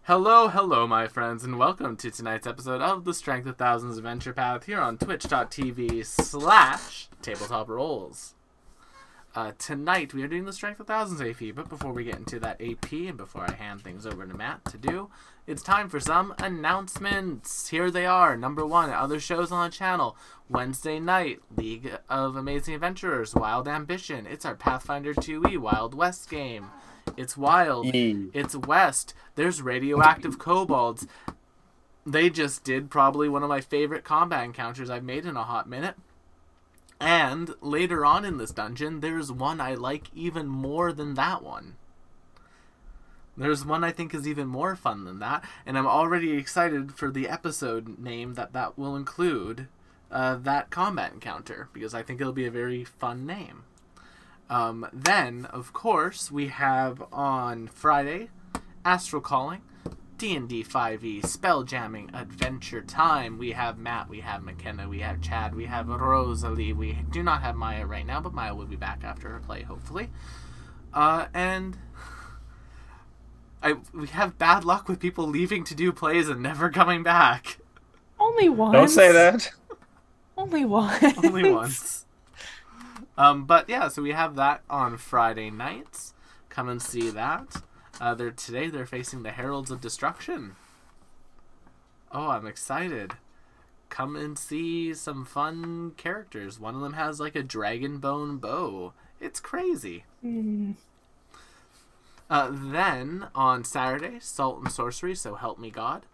Hello, my friends, and welcome to tonight's episode of the Strength of Thousands Adventure Path here on twitch.tv/Tabletop Rolls. Tonight we are doing the Strength of Thousands AP, but before we get into that AP and before I hand things over to Matt to do, it's time for some announcements. Here they are. Number one, other shows on the channel. Wednesday night, League of Amazing Adventurers, Wild Ambition. It's our Pathfinder 2e Wild West game. It's wild. It's west. There's radioactive kobolds. They just did probably one of my favorite combat encounters I've made in a hot minute. And later on in this dungeon, there's one I like even more than that one. There's one I think is even more fun than that, and I'm already excited for the episode name that will include that combat encounter, because I think it'll be a very fun name. Then, of course, we have on Friday, Astral Calling, D&D 5e, Spelljamming, Adventure Time. We have Matt, we have McKenna, we have Chad, we have Rosalie. We do not have Maya right now, but Maya will be back after her play, hopefully. And we have bad luck with people leaving to do plays and never coming back. Only once. Don't say that. Only once. Only once. But yeah, so we have that on Friday nights. Come and see that. Today they're facing the Heralds of Destruction. Oh, I'm excited. Come and see some fun characters. One of them has like a dragon bone bow. It's crazy. Then on Saturday, Salt and Sorcery, so help me God.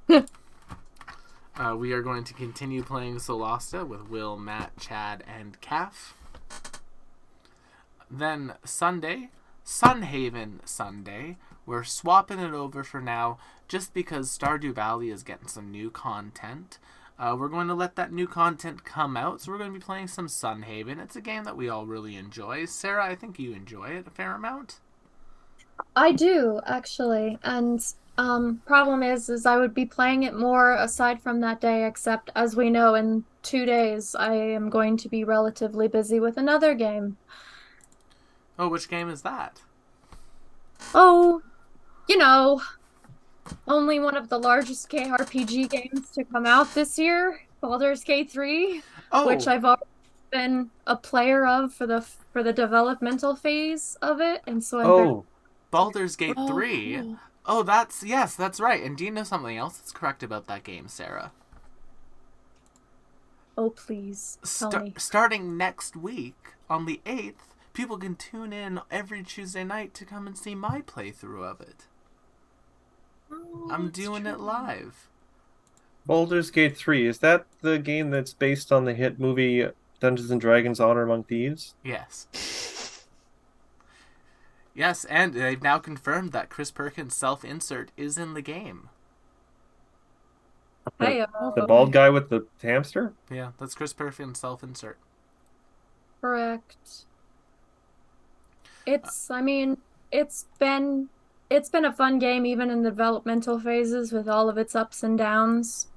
We are going to continue playing Solasta with Will, Matt, Chad, and Calf. Then Sunday, Sunhaven Sunday. We're swapping it over for now just because Stardew Valley is getting some new content. We're going to let that new content come out, so we're going to be playing some Sunhaven. It's a game that we all really enjoy. Sarah, I think you enjoy it a fair amount. I do, actually, and problem is I would be playing it more aside from that day, except as we know, in 2 days I am going to be relatively busy with another game. Oh, which game is that? Oh, you know, only one of the largest KRPG games to come out this year, Baldur's Gate 3, which I've already been a player of for the developmental phase of it, and so I'm very... Baldur's Gate 3? Cool. Oh, that's right. And do you know something else that's correct about that game, Sarah? Oh, please, tell me. Starting next week, on the 8th, people can tune in every Tuesday night to come and see my playthrough of it. I'm doing it live. Baldur's Gate 3, is that the game that's based on the hit movie Dungeons & Dragons Honor Among Thieves? Yes. Yes, and they've now confirmed that Chris Perkins' self-insert is in the game. The bald guy with the hamster? Yeah, that's Chris Perkins' self-insert. Correct. It's been a fun game even in the developmental phases with all of its ups and downs.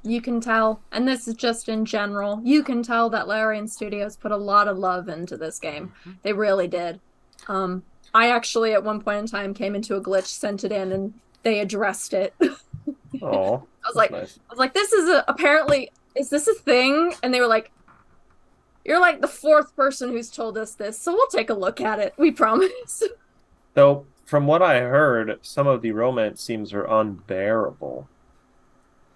You can tell, and this is just in general, you can tell that Larian Studios put a lot of love into this game. Mm-hmm. They really did. I actually at one point in time came into a glitch, sent it in, and they addressed it. Oh, nice. I was like, this is apparently, is this a thing? And they were like, you're like the fourth person who's told us this, so we'll take a look at it. We promise. Though, from what I heard, some of the romance scenes are unbearable.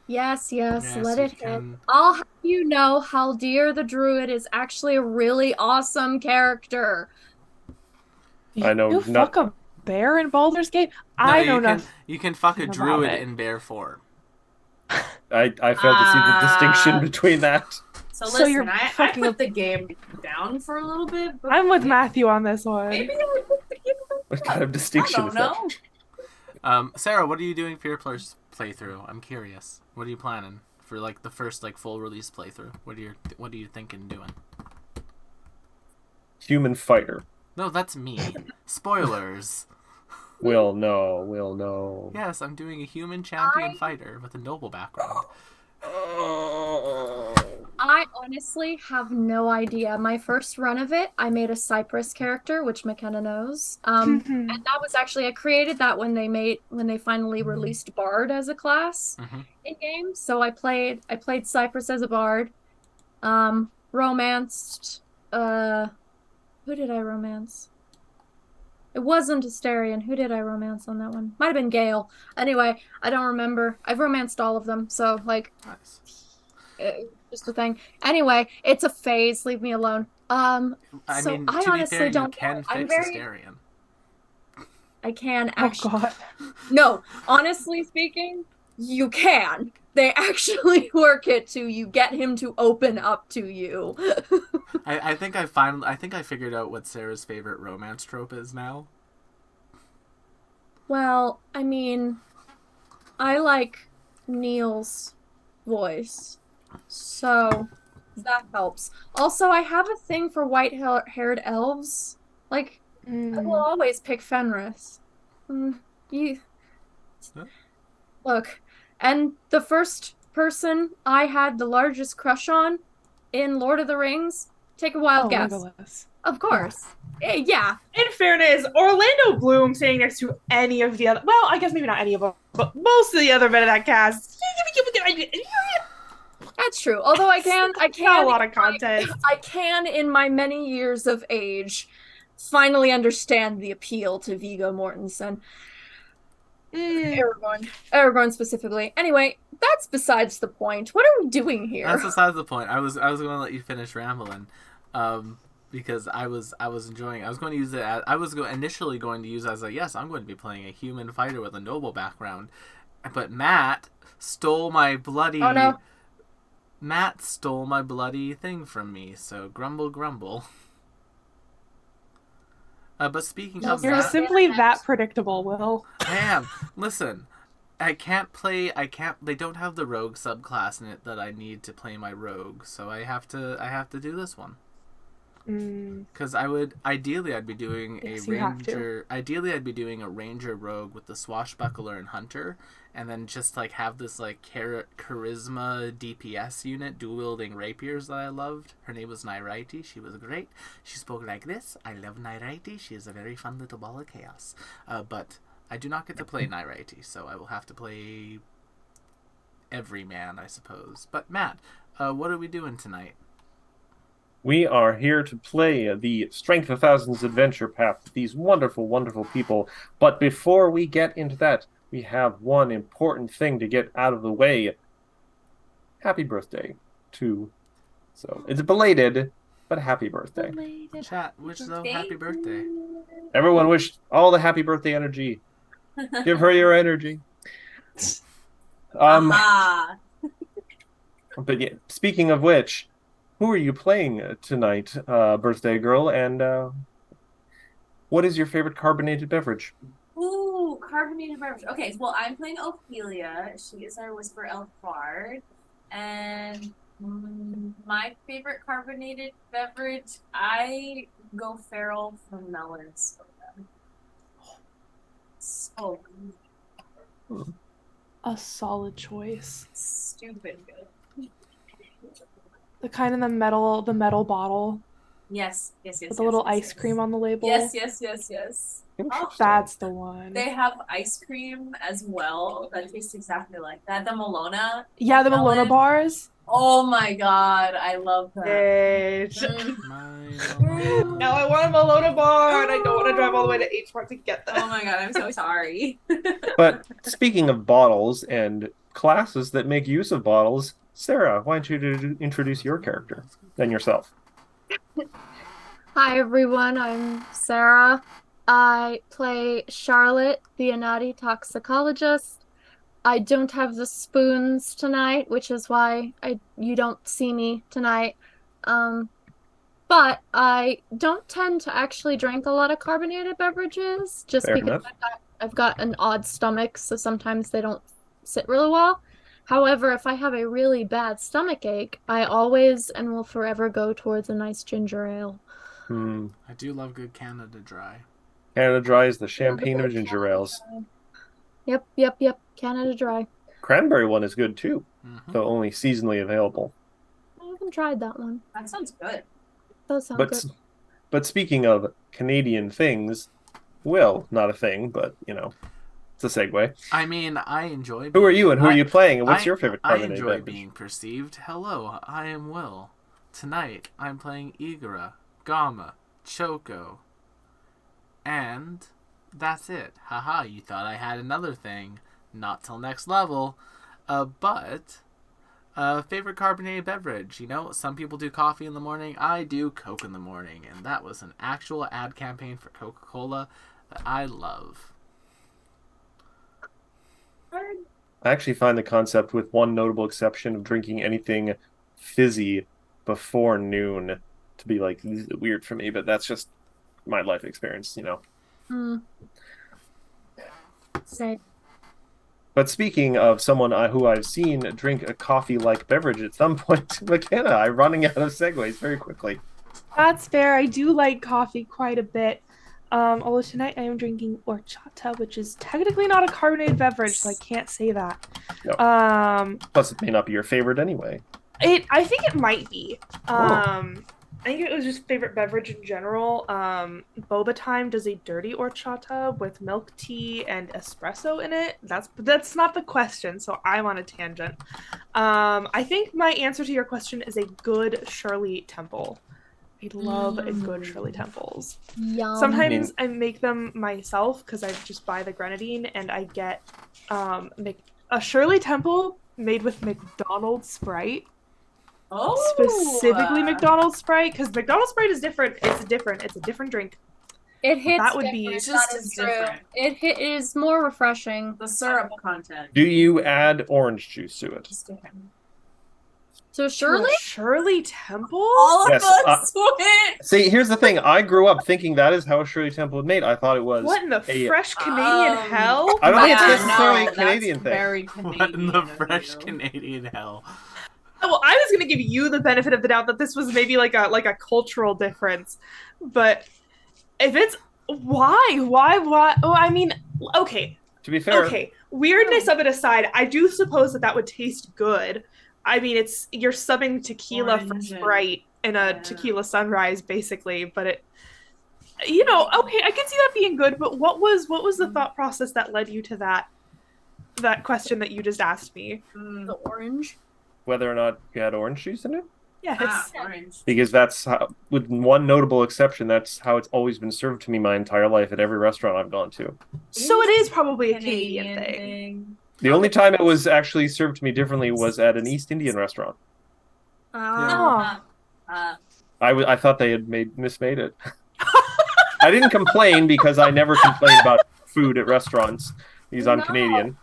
Yes, let it hit. I'll have you know Haldir the Druid is actually a really awesome character. I know. You fuck a bear in Baldur's Gate? I know nothing. You can fuck a druid in bear form. I failed to see the distinction between that. So listen, I put the game down for a little bit. But I'm with Matthew on this one. Maybe I put the game down. What kind of distinction is that? Sarah, what are you doing for your playthrough? I'm curious. What are you planning for like the first like full release playthrough? What are you thinking doing? Human fighter. No, that's me. Spoilers. Will no. Yes, I'm doing a human champion fighter with a noble background. I I honestly have no idea. My first run of it, I made a Cypress character, which McKenna knows. And that was actually I created that when they finally released Bard as a class in game. So I played Cypress as a Bard. Romanced who did I romance? It wasn't Asterion. Who did I romance on that one? Might have been Gale. Anyway, I don't remember. I've romanced all of them, so like Nice. just a thing. Anyway, it's a phase. Leave me alone. I So mean, I to be honestly fair, you don't can know. I'm fix very. Asterion. I can Oh actually. God. No, honestly speaking, you can. They actually work it to you get him to open up to you. I think I figured out what Sarah's favorite romance trope is now. Well, I mean, I like Neil's voice, so that helps. Also, I have a thing for white-haired elves. Like, I will always pick Fenris. You Huh? look, and the first person I had the largest crush on in Lord of the Rings. Take a wild guess. Legolas. Of course. Yeah. In fairness, Orlando Bloom sitting next to any of the other. Well, I guess maybe not any of them, but most of the other men in that cast. That's true. Although I can Not a lot of content. I can, in my many years of age, finally understand the appeal to Viggo Mortensen. Aragorn specifically. Anyway, that's besides the point. What are we doing here? That's besides the point. I was going to let you finish rambling, because I was enjoying. I was going to use it. Initially going to use it as yes, I'm going to be playing a human fighter with a noble background, but Matt stole my bloody. Oh no. Matt stole my bloody thing from me. So grumble, grumble. But speaking of You're that, simply that predictable, Will. I am. Listen, I can't. They don't have the rogue subclass in it that I need to play my rogue, so I have to do this one. Because ideally I'd be doing Yes, a you have to. ranger. Ideally, I'd be doing a ranger rogue with the swashbuckler and hunter, and then just like have this like charisma DPS unit dual wielding rapiers that I loved. Her name was Nairaiti. She was great. She spoke like this. I love Nairaiti. She is a very fun little ball of chaos. But I do not get to play Nairaiti, so I will have to play every man, I suppose. But Matt, what are we doing tonight? We are here to play the Strength of Thousands adventure path with these wonderful, wonderful people. But before we get into that, we have one important thing to get out of the way. Happy birthday to... So, it's belated, but happy birthday. Chat, wish Zoe happy birthday. Everyone wish all the happy birthday energy. Give her your energy. Ah. But yeah, speaking of which, who are you playing tonight, birthday girl? And what is your favorite carbonated beverage? Ooh, carbonated beverage. Okay, well, I'm playing Ophelia. She is our Whisper Elf Bard. And my favorite carbonated beverage, I go feral from melon soda. So good. A solid choice. Stupid good. The kind in the metal bottle Yes. with a little ice cream on the label. Yes. That's the one. They have ice cream as well that tastes exactly like that. The Malona. Yeah, the Malona melon. bars. Oh my god, I love that. No, I want a Malona bar, and I don't want to drive all the way to H Mart to get them. Oh my god, I'm so sorry. But speaking of bottles and classes that make use of bottles, Sarah, why don't you introduce your character and yourself? Hi everyone, I'm Sarah. I play Charlotte, the Anati toxicologist. I don't have the spoons tonight, which is why you don't see me tonight. But I don't tend to actually drink a lot of carbonated beverages, just Fair because enough. I've got an odd stomach, so sometimes they don't sit really well. However, if I have a really bad stomach ache, I always and will forever go towards a nice ginger ale. I do love good Canada Dry. Canada Dry is the champagne of ginger ales. Yep. Canada Dry. Cranberry one is good too, Mm-hmm. though only seasonally available. I haven't tried that one. That sounds good. Does sound But good. but speaking of Canadian things, Will, not a thing, but it's a segue. I mean, I enjoy. Who are you and who are you playing? And what's I- your favorite I carbonated enjoy beverage? being perceived. Hello, I am Will. Tonight, I'm playing Igara, Gamma, Choco, and that's it. Haha, you thought I had another thing. Not till next level. But favorite carbonated beverage. Some people do coffee in the morning. I do Coke in the morning. And that was an actual ad campaign for Coca-Cola that I love. I actually find the concept, with one notable exception, of drinking anything fizzy before noon to be like weird for me, but that's just my life experience. Hmm. Say. But speaking of someone who I've seen drink a coffee-like beverage at some point, McKenna, I'm running out of segues very quickly. That's fair. I do like coffee quite a bit. Although tonight I am drinking horchata, which is technically not a carbonated beverage, so I can't say that. No. Plus, it may not be your favorite anyway. I think it might be. I think it was just favorite beverage in general. Boba Time does a dirty horchata with milk tea and espresso in it. That's not the question, so I'm on a tangent. I think my answer to your question is a good Shirley Temple. I love a good Shirley Temples. Yum. Sometimes I make them myself because I just buy the grenadine and I get a Shirley Temple made with McDonald's Sprite. Oh, Specifically McDonald's Sprite, because McDonald's Sprite is different. It's a different drink. It hits. That would be- different, It's just that is as true. different. It is more refreshing. The syrup content. Do you add orange juice to it? Just different. So Shirley, Shirley Temple? All of Yes, us went. See, here's the thing. I grew up thinking that is how a Shirley Temple was made. I thought it was. What in the a- fresh Canadian hell? I don't think it's Yeah, necessarily a no, Canadian that's thing. Very Canadian What in the of fresh you. Canadian hell? Well, I was gonna give you the benefit of the doubt that this was maybe like a cultural difference, but if it's why? Oh, I mean, okay, To be fair, okay. Weirdness of it aside, I do suppose that would taste good. I mean, you're subbing tequila for Orange and- Sprite in a yeah. tequila sunrise, basically. But okay, I can see that being good. But what was the thought process that led you to that question that you just asked me? the orange. whether or not you had orange juice in it, Yeah, Orange. because that's how, with one notable exception, that's how it's always been served to me my entire life at every restaurant I've gone to. so it is probably a Canadian thing. The only time it was actually served to me differently was at an East Indian restaurant. Ah. I thought they had mismade it. I didn't complain because I never complain about food at restaurants because I'm No. Canadian.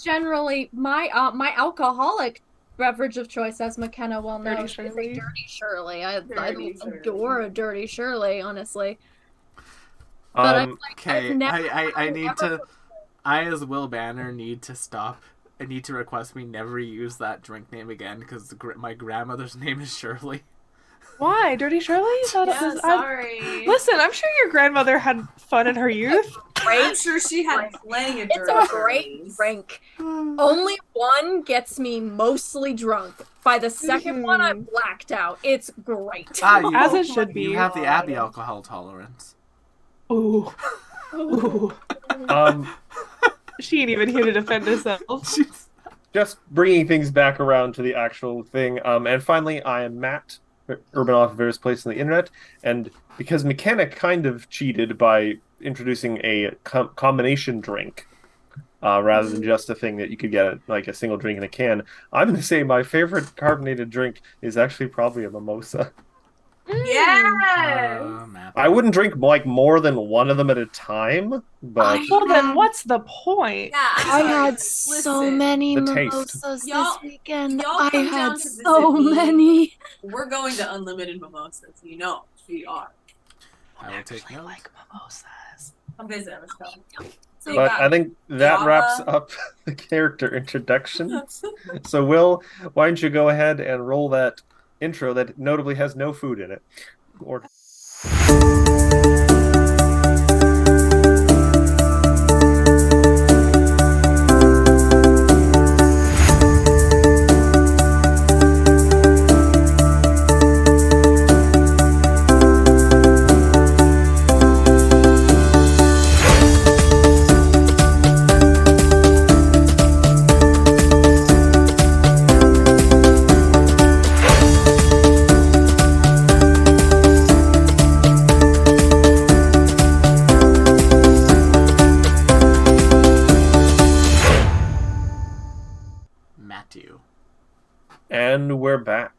Generally, my alcoholic beverage of choice, as McKenna well Dirty knows, is a Shirley. dirty Shirley. I Dirty Shirley. adore a dirty Shirley, honestly. But I'm like, Okay, I've never, I need ever- to. I, as Will Banner, need to stop. I need to request me never use that drink name again because my grandmother's name is Shirley. Why, Dirty Shirley? Yeah, sorry. Listen, I'm sure your grandmother had fun in her youth. I'm sure she had plenty of It's dirty a great Shirleys. drink. Only one gets me mostly drunk. By the second one, I'm blacked out. It's great. As it should be. You have the Abbey alcohol tolerance. Ooh. Ooh. Um, She ain't even here to defend herself. just bringing things back around to the actual thing. And finally, I am Matt, Urban off of various places on the internet, and because McKenna kind of cheated by introducing a combination drink rather than just a thing that you could get like a single drink in a can, I'm going to say my favorite carbonated drink is actually probably a mimosa. Yes. Matt. I wouldn't drink like more than one of them at a time, but Well, then what's the point? Yeah, I'm I sorry. had so Listen, many The taste. mimosas Y'all- this weekend. y'all I come had down to so visit me. many. We're going to unlimited mimosas. You know, we are. I will take notes. mimosas. Come visit us. Though. So but I think that Java. wraps up the character introduction. So, Will, why don't you go ahead and roll that intro that notably has no food in it? Or are back.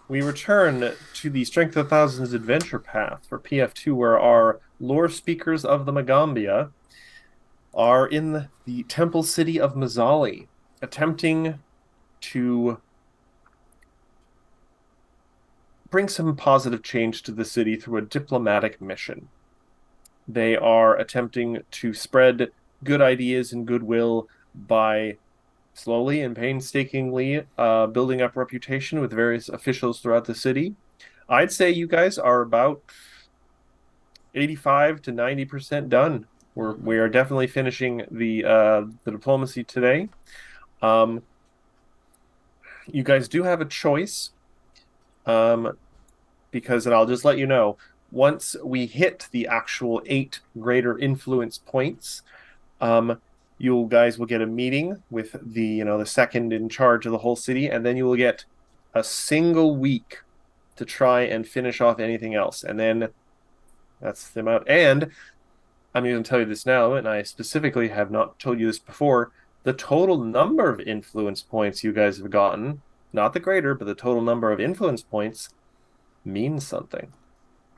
We return to the Strength of Thousands adventure path for PF2, where our lore speakers of the Magambia are in the temple city of Mazzali, attempting to bring some positive change to the city through a diplomatic mission. They are attempting to spread good ideas and goodwill by slowly and painstakingly building up reputation with various officials throughout the city. I'd say you guys are about 85 to 90% done. We are definitely finishing the diplomacy today. You guys do have a choice, because, and I'll just let you know, once we hit the actual 8 greater influence points, you guys will get a meeting with the second in charge of the whole city, and then you will get a single week to try and finish off anything else, and then that's the amount. And I'm going to tell you this now, and I specifically have not told you this before, the total number of influence points you guys have gotten, not the greater, but the total number of influence points, means something.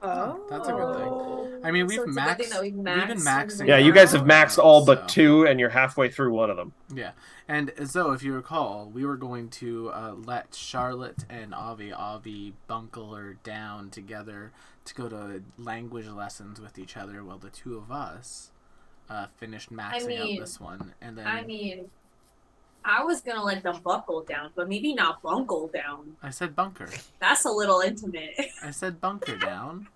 Oh, That's a good thing. I mean, we've So it's a good thing that we've been maxed maxing. Yeah, you guys have maxed all but so. 2, and you're halfway through one of them. Yeah, and so if you recall, we were going to let Charlotte and Avi bunker down together to go to language lessons with each other, while the two of us finished maxing out this one, and then I was gonna let them buckle down, but maybe not bunkle down. I said bunker. That's a little intimate. I said bunker down.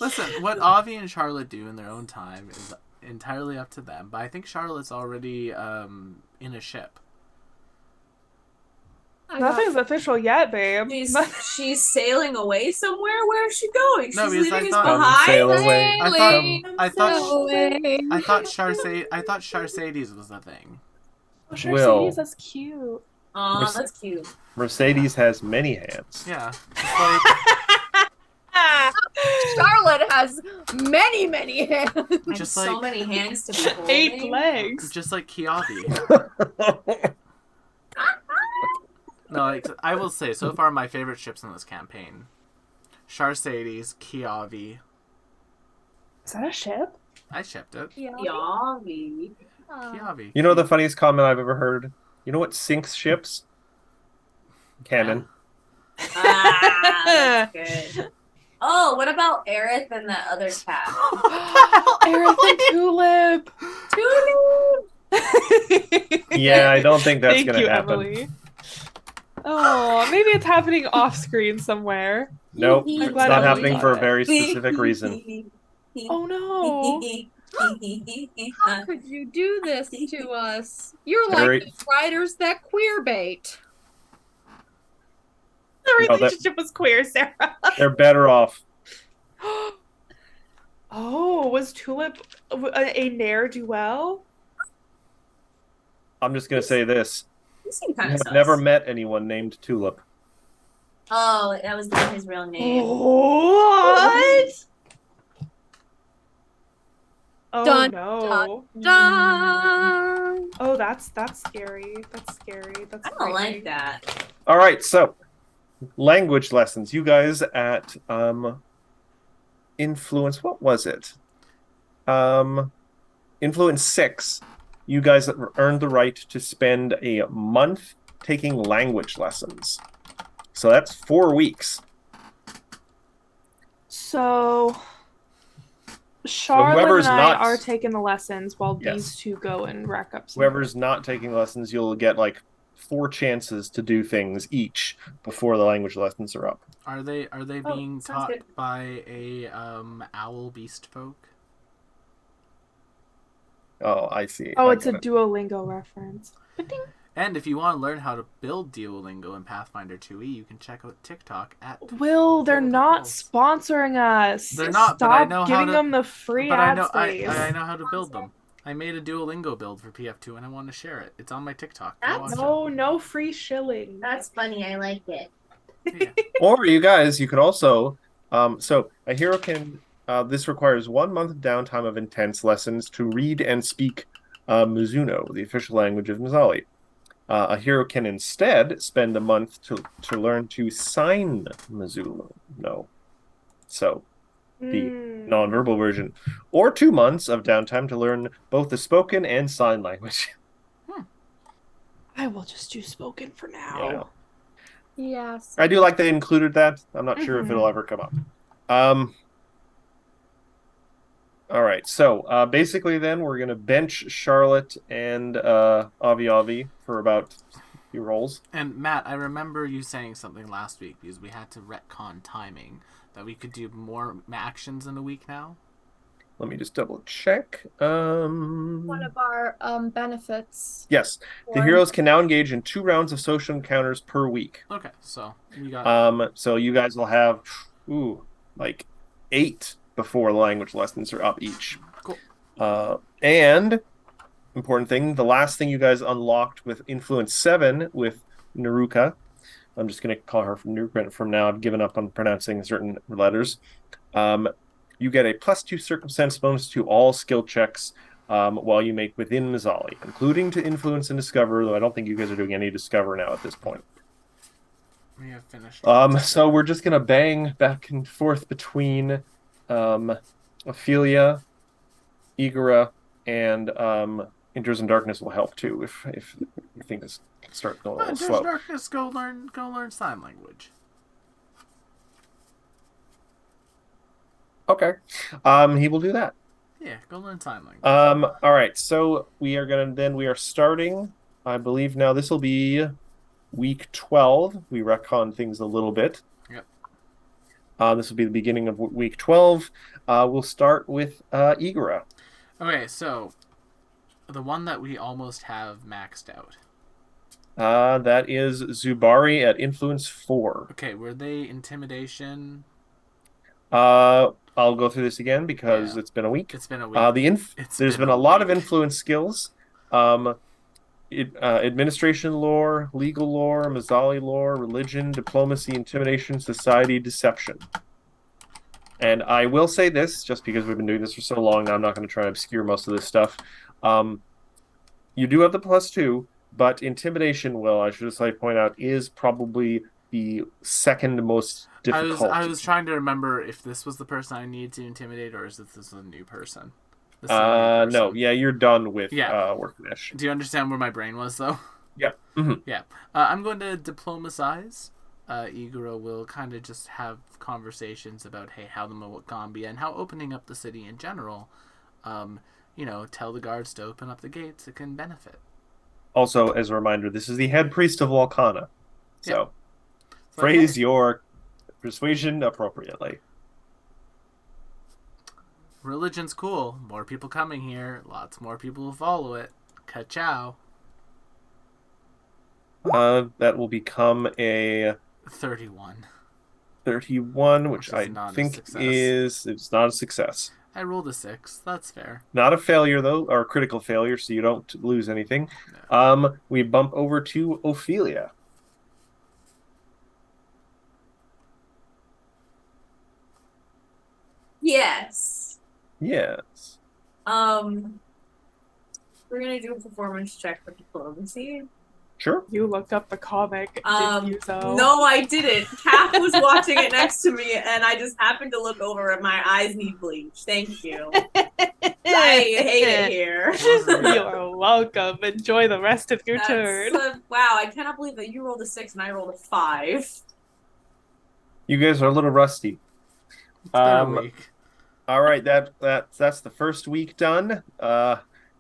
Listen, what Avi and Charlotte do in their own time is entirely up to them. But I think Charlotte's already in a ship. Nothing's official yet, babe. She's sailing away somewhere. Where is she going? She's No, because I leaving thought- us behind. Sail away. I thought Charcedes was the thing. Oh, sure, Will. Sadie's, that's cute. Aw, that's cute. Mercedes has many hands. Yeah, just like Charlotte has many, many hands. And Just so like- many hands to be holding. 8 legs. just like Kiavi. No, like, I will say, so far my favorite ships in this campaign: Charcedes, Kiavi. Is that a ship? I shipped it. Yavi. Kiavi. You know the funniest comment I've ever heard? You know what sinks ships? Cannon. Ah, that's good. Oh, what about Aerith and that other cat? Aerith and Tulip. Yeah, I don't think that's Thank going you, to happen. Emily. Oh, maybe it's happening off screen somewhere. Nope, I'm it's glad not Emily happening got for a it. very specific reason. Oh no. How could you do this to us? You're Very- like the writers that queer bait. The No, that- relationship was queer, Sarah. They're better off. Oh, was Tulip a ne'er-do-well? I'm just going to say this. You seem I kind of have never met anyone named Tulip. Oh, that was not his real name. What? Oh Dun, no. Dun! Oh, that's scary. That's scary. That's I don't frightening. like that. All right, so language lessons. You guys at influence, what was it? Influence 6. You guys earned the right to spend a month taking language lessons. So that's 4 weeks. So Charlotte whoever's and I not- are taking the lessons while Yes. these two go and rack up some. Whoever's not taking lessons, you'll get like 4 chances to do things each before the language lessons are up. Are they Oh, being sounds taught good. by a owl beast folk? Oh, I see. Oh, I it's a get it. Duolingo reference. Ba-ding. And if you want to learn how to build Duolingo in Pathfinder 2e, you can check out TikTok at. Will, they're Duolingo not Pulse. sponsoring us. They're not, Stop but I know how giving to- them the free But I ad know space. I know how to build them. I made a Duolingo build for PF2 and I want to share it. It's on my TikTok. Go That's- watch No free shilling. That's funny. I like it. it. Yeah. Or you guys, you could also, so a hero can, this requires 1 month of downtime of intense lessons to read and speak Mizuno, the official language of Mazzali. A hero can instead spend a month to learn to sign Missoula. No. So the Hmm. nonverbal version, or 2 months of downtime to learn both the spoken and sign language. I will just do spoken for Yeah. now. Yes. I do like they included that. I'm not sure if Mhm. it'll ever come up. Um, all right. So basically, then we're gonna bench Charlotte and Avi Avi for about a few rolls. And Matt, I remember you saying something last week because we had to retcon timing that we could do more actions in a week now. Let me just double check. One of our benefits Yes, the for heroes can now engage in 2 rounds of social encounters per week. Okay, so we got So you guys will have, like 8 before the language lessons are up each. cool. And important thing, the last thing you guys unlocked with Influence 7 with Naruka. I'm just going to call her from Naruka from now. I've given up on pronouncing certain letters. Um, you get a +2 circumstance bonus to all skill checks while you make within Mazzali, including to Influence and Discover, though I don't think you guys are doing any Discover now at this point. We have finished. So we're just gonna bang back and forth between Ophelia, Igora, and Enters in Darkness will help too if things start going a little There's slow. darkness. Go learn sign language. Okay. He will do that. Yeah, go learn sign language. All right. So we are starting. I believe now this will be week 12. We retcon things a little bit. Yep. This will be the beginning of week 12. We'll start with Igora. Okay, so the one that we almost have maxed out. That is Zubari at Influence 4. Okay, were they intimidation? I'll go through this again because Yeah. it's been a week. It's been a week. There's been a lot of influence skills. Administration lore, legal lore, Mazzali lore, religion, diplomacy, intimidation, society, deception. And I will say this, just because we've been doing this for so long, now I'm not going to try and obscure most of this stuff. You do have the +2, but intimidation, well, I should just like point out, is probably the second most difficult. I was trying to remember if this was the person I need to intimidate or is this a new person? This is a new person. No, yeah, you're done with Yeah. Worknish. Do you understand where my brain was though? Yeah. Mm-hmm. Yeah. I'm going to diplomacize. Iguro will kind of just have conversations about, hey, how the Mwakambia and how opening up the city in general, tell the guards to open up the gates. It can benefit. Also, as a reminder, this is the head priest of Volcana. So, So, phrase hey, your persuasion appropriately. religion's cool. More people coming here. Lots more people will follow it. Ka-chow. That will become a 31. 31, which Which is I not a think success. it's not a success. I rolled a 6. That's fair. Not a failure though, or a critical failure, so you don't lose anything. No. We bump over to Ophelia. Yes. Yes. We're gonna do a performance check for diplomacy. Sure. You looked up the comic, didn't you, though? No, I didn't. Kath was watching it next to me, and I just happened to look over, and my eyes need bleach. Thank you. I hate it here. You are welcome. Enjoy the rest of your turn. Wow, I cannot believe that you rolled a 6 and I rolled a 5. You guys are a little rusty. It's been a week. All right, that's the first week done.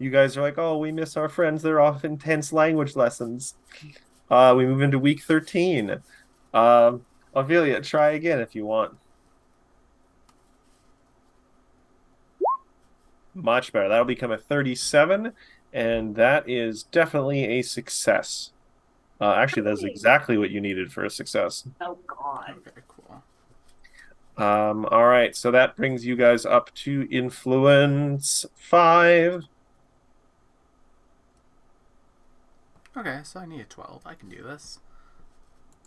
You guys are like, oh, we miss our friends. They're off intense language lessons. We move into week 13. Ophelia, try again if you want. Much better. That'll become a 37, and that is definitely a success. Actually, that's exactly what you needed for a success. Oh, God. Okay, cool. All right, so that brings you guys up to Influence 5. Okay, so I need a 12. I can do this.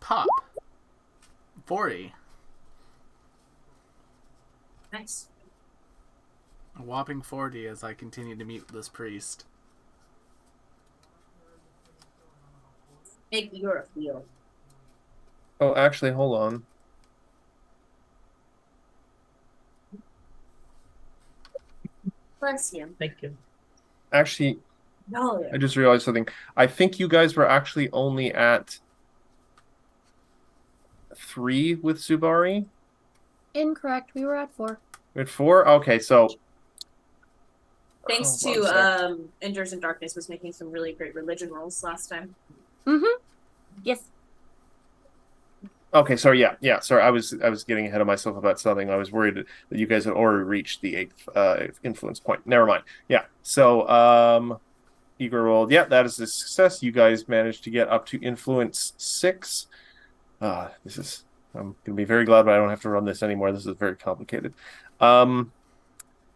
Pop. 40. Nice. A whopping 40 as I continue to meet this priest. Make your feel. Oh, actually, hold on. Bless you. Thank you. Actually, No. I just realized something. I think you guys were actually only at 3 with Zubari. Incorrect. We were at 4. At 4? Okay, so Thanks hold on a sec. to Endures in Darkness was making some really great religion rolls last time. Mm-hmm. Yes. Okay, sorry, yeah. Sorry, I was getting ahead of myself about something. I was worried that you guys had already reached the 8th influence point. Never mind. Yeah. So Eager rolled. Yeah, that is a success. You guys managed to get up to influence 6. I'm gonna be very glad, but I don't have to run this anymore. This is very complicated.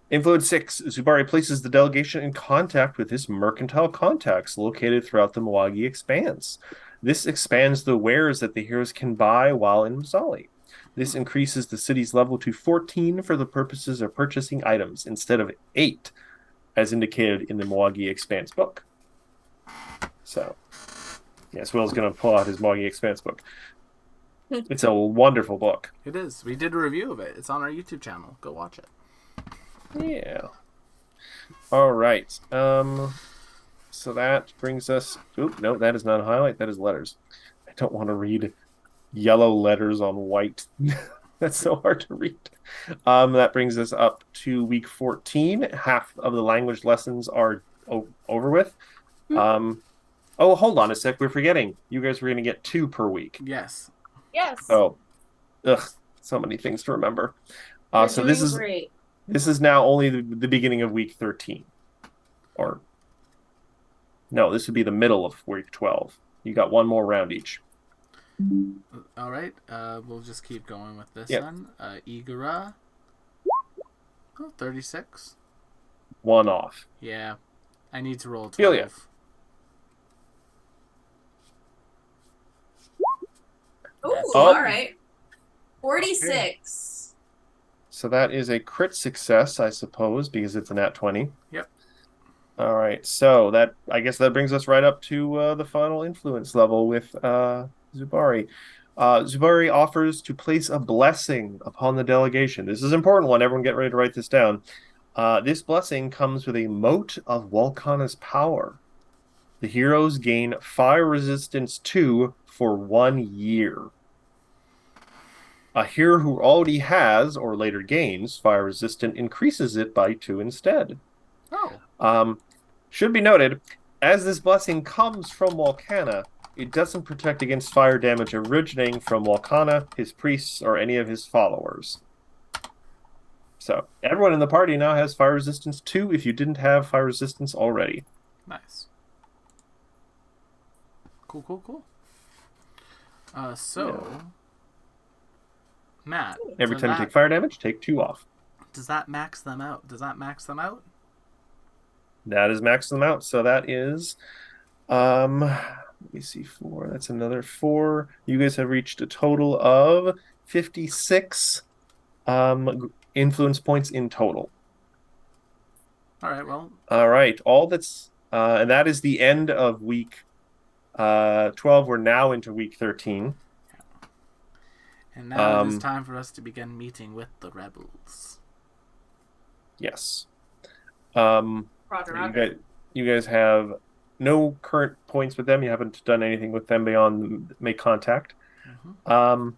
Influence 6. Zubari places the delegation in contact with his mercantile contacts located throughout the Mawagi Expanse. This expands the wares that the heroes can buy while in Mazali. This increases the city's level to 14 for the purposes of purchasing items instead of 8, as indicated in the Mawagi Expanse book. So, yes, Will's going to pull out his Mawagi Expanse book. It's a wonderful book. It is. We did a review of it. It's on our YouTube channel. Go watch it. Yeah. All right. So that brings us. Oop, no, that is not a highlight. That is letters. I don't want to read yellow letters on white. That's so hard to read. That brings us up to week 14. Half of the language lessons are over with. Oh, hold on a sec. We're forgetting. You guys were going to get 2 per week. Yes. Yes. Oh, so many things to remember. You're So doing great. this is now only the beginning of week 13. Or, no, this would be the middle of week 12. You got 1 more round each. All right. We'll just keep going with this Yep. then. Igara. Oh, 36. 1 off. Yeah. I need to roll 12. Ophelia. Ooh, Yes. Oh. all right. 46. So that is a crit success, I suppose, because it's a nat 20. Yep. All right. So I guess that brings us right up to the final influence level with Zubari. Zubari offers to place a blessing upon the delegation. This is an important one. Everyone get ready to write this down. This blessing comes with a mote of Walkana's power. The heroes gain fire resistance 2 for 1 year. A hero who already has, or later gains, fire resistant increases it by 2 instead. Oh. Should be noted, as this blessing comes from Walkana, it doesn't protect against fire damage originating from Walkana, his priests, or any of his followers. So, everyone in the party now has fire resistance 2 if you didn't have fire resistance already. Nice. Cool. Matt. Every so time you that- take fire damage, take 2 off. Does that max them out? That is max them out. So that is, let me see, 4. That's another 4. You guys have reached a total of 56 influence points in total. All right. Well. All right. All that's, and that is the end of week 12. We're now into week 13. And now it is time for us to begin meeting with the rebels. Yes. Roger. You guys have no current points with them. You haven't done anything with them beyond make contact. Mm-hmm.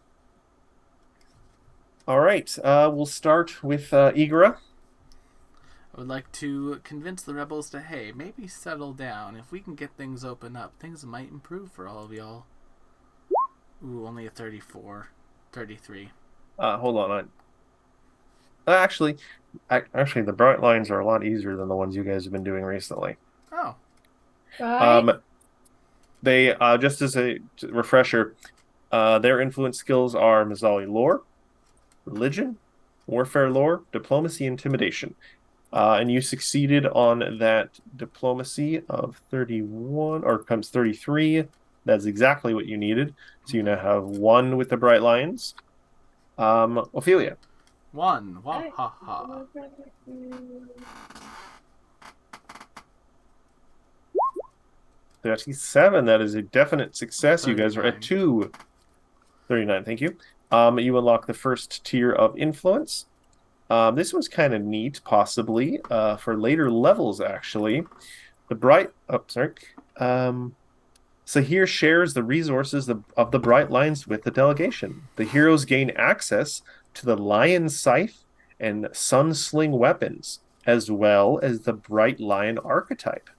All right. We'll start with Igara. I would like to convince the rebels to, hey, maybe settle down. If we can get things open up, things might improve for all of y'all. Ooh, only a 34. 33. Hold on. Actually, the bright lines are a lot easier than the ones you guys have been doing recently. Oh. Right. They just as a refresher, their influence skills are Mazali lore, religion, warfare lore, diplomacy, intimidation. And you succeeded on that diplomacy of 31, or becomes 33. That's exactly what you needed. So you now have 1 with the bright lines. Ophelia. 1. Wah ha ha. 37. That is a definite success. You guys are at 239. Thank you. You unlock the first tier of influence. This one's kind of neat, possibly, for later levels, actually. The bright... Oh, sorry. Sahir shares the resources of the Bright Lions with the delegation. The heroes gain access to the Lion Scythe and Sunsling weapons, as well as the Bright Lion archetype.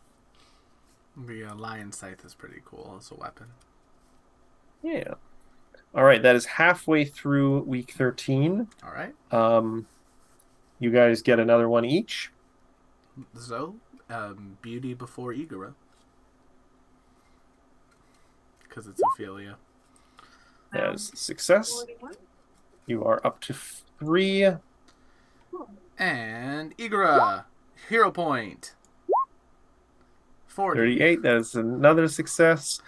The lion scythe is pretty cool as a weapon. Yeah. All right, that is halfway through week 13. All right. You guys get another one each. So, beauty before Igara. Because it's Ophelia. That is success. 41. You are up to 3. And Igara, hero point. 40. 38. That is another success.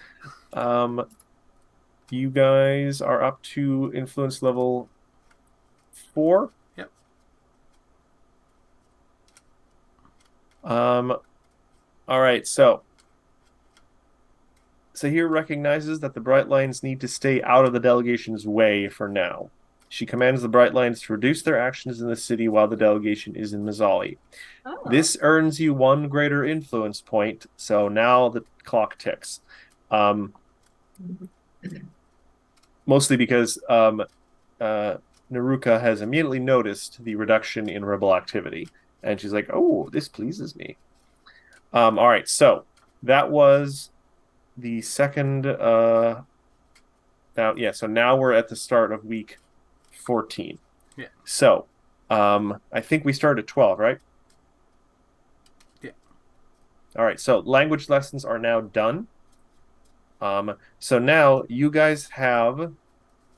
You guys are up to influence level 4. Yep. All right, so Sahir recognizes that the Bright Lions need to stay out of the delegation's way for now. She commands the Bright Lions to reduce their actions in the city while the delegation is in Mazzali. Oh. This earns you 1 greater influence point, so now the clock ticks. Mostly because Naruka has immediately noticed the reduction in rebel activity, and she's like, "Oh, this pleases me." All right, so that was the second. So now we're at the start of week 14. Yeah. So, I think we start at 12, right? Yeah. All right. So language lessons are now done. So now you guys have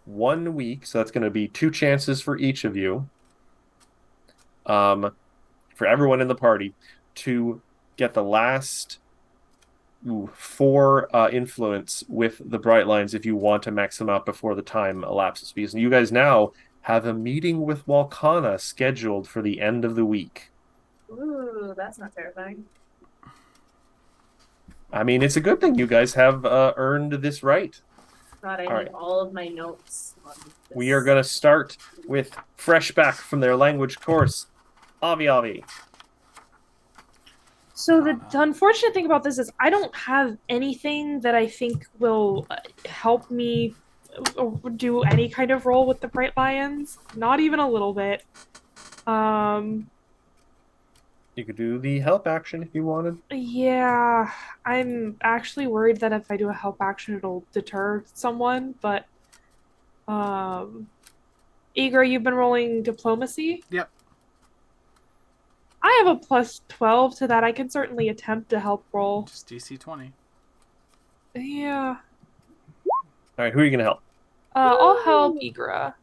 1 week. So that's going to be 2 chances for each of you. For everyone in the party to get the last 4 influence with the Bright Lions if you want to max them out before the time elapses. Because you guys now have a meeting with Walkana scheduled for the end of the week. Ooh, that's not terrifying. I mean, it's a good thing you guys have earned this right. God, I All need right. all of my notes on this. We are going to start with fresh back from their language course. Avi. So the unfortunate thing about this is I don't have anything that I think will help me do any kind of role with the Bright Lions. Not even a little bit. You could do the help action if you wanted. Yeah, I'm actually worried that if I do a help action, it'll deter someone. But, Igor, you've been rolling diplomacy? Yep. I have a plus 12 to that. I can certainly attempt to help roll. Just DC 20. Yeah. All right, who are you going to help? I'll help Igra.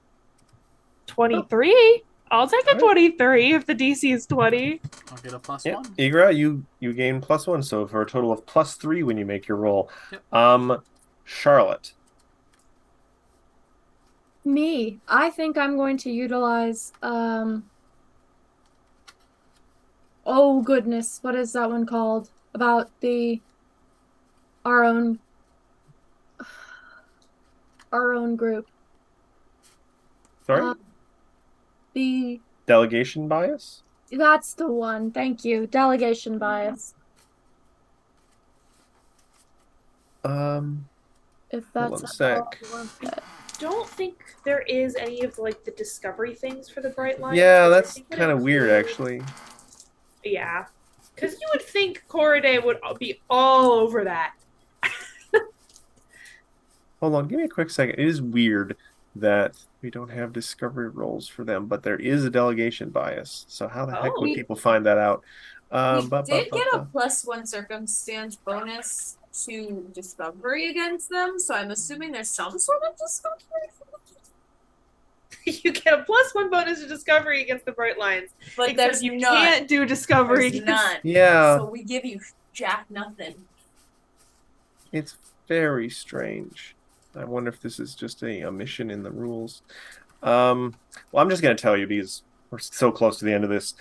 23? I'll take a Alright. 23 if the DC is 20. I'll get a plus Yeah, 1. Igra, you gain +1, so for a total of +3 when you make your roll. Yep. Charlotte. Me. I think I'm going to utilize oh goodness, what is that one called? About our own group. Sorry? The Delegation bias? That's the one. Thank you. Delegation bias. If Hold that's on a sec. Don't think there is any of the discovery things for the Bright Lions. Yeah, which I that's think would kind of weird, include- actually. Yeah. Because you would think Corriday would be all over that. Hold on, give me a quick second. It is weird that we don't have discovery rolls for them, but there is a delegation bias. So how the heck would Oh. people find that out? We did get a +1 circumstance bonus to discovery against them, so I'm assuming there's some sort of discovery. You get a +1 bonus to discovery against the Bright Lions. But Except there's you none. can't do discovery There's against none. Yeah, So we give you jack nothing. it's very strange. I wonder if this is just a omission in the rules. Well, I'm just going to tell you because we're so close to the end of this.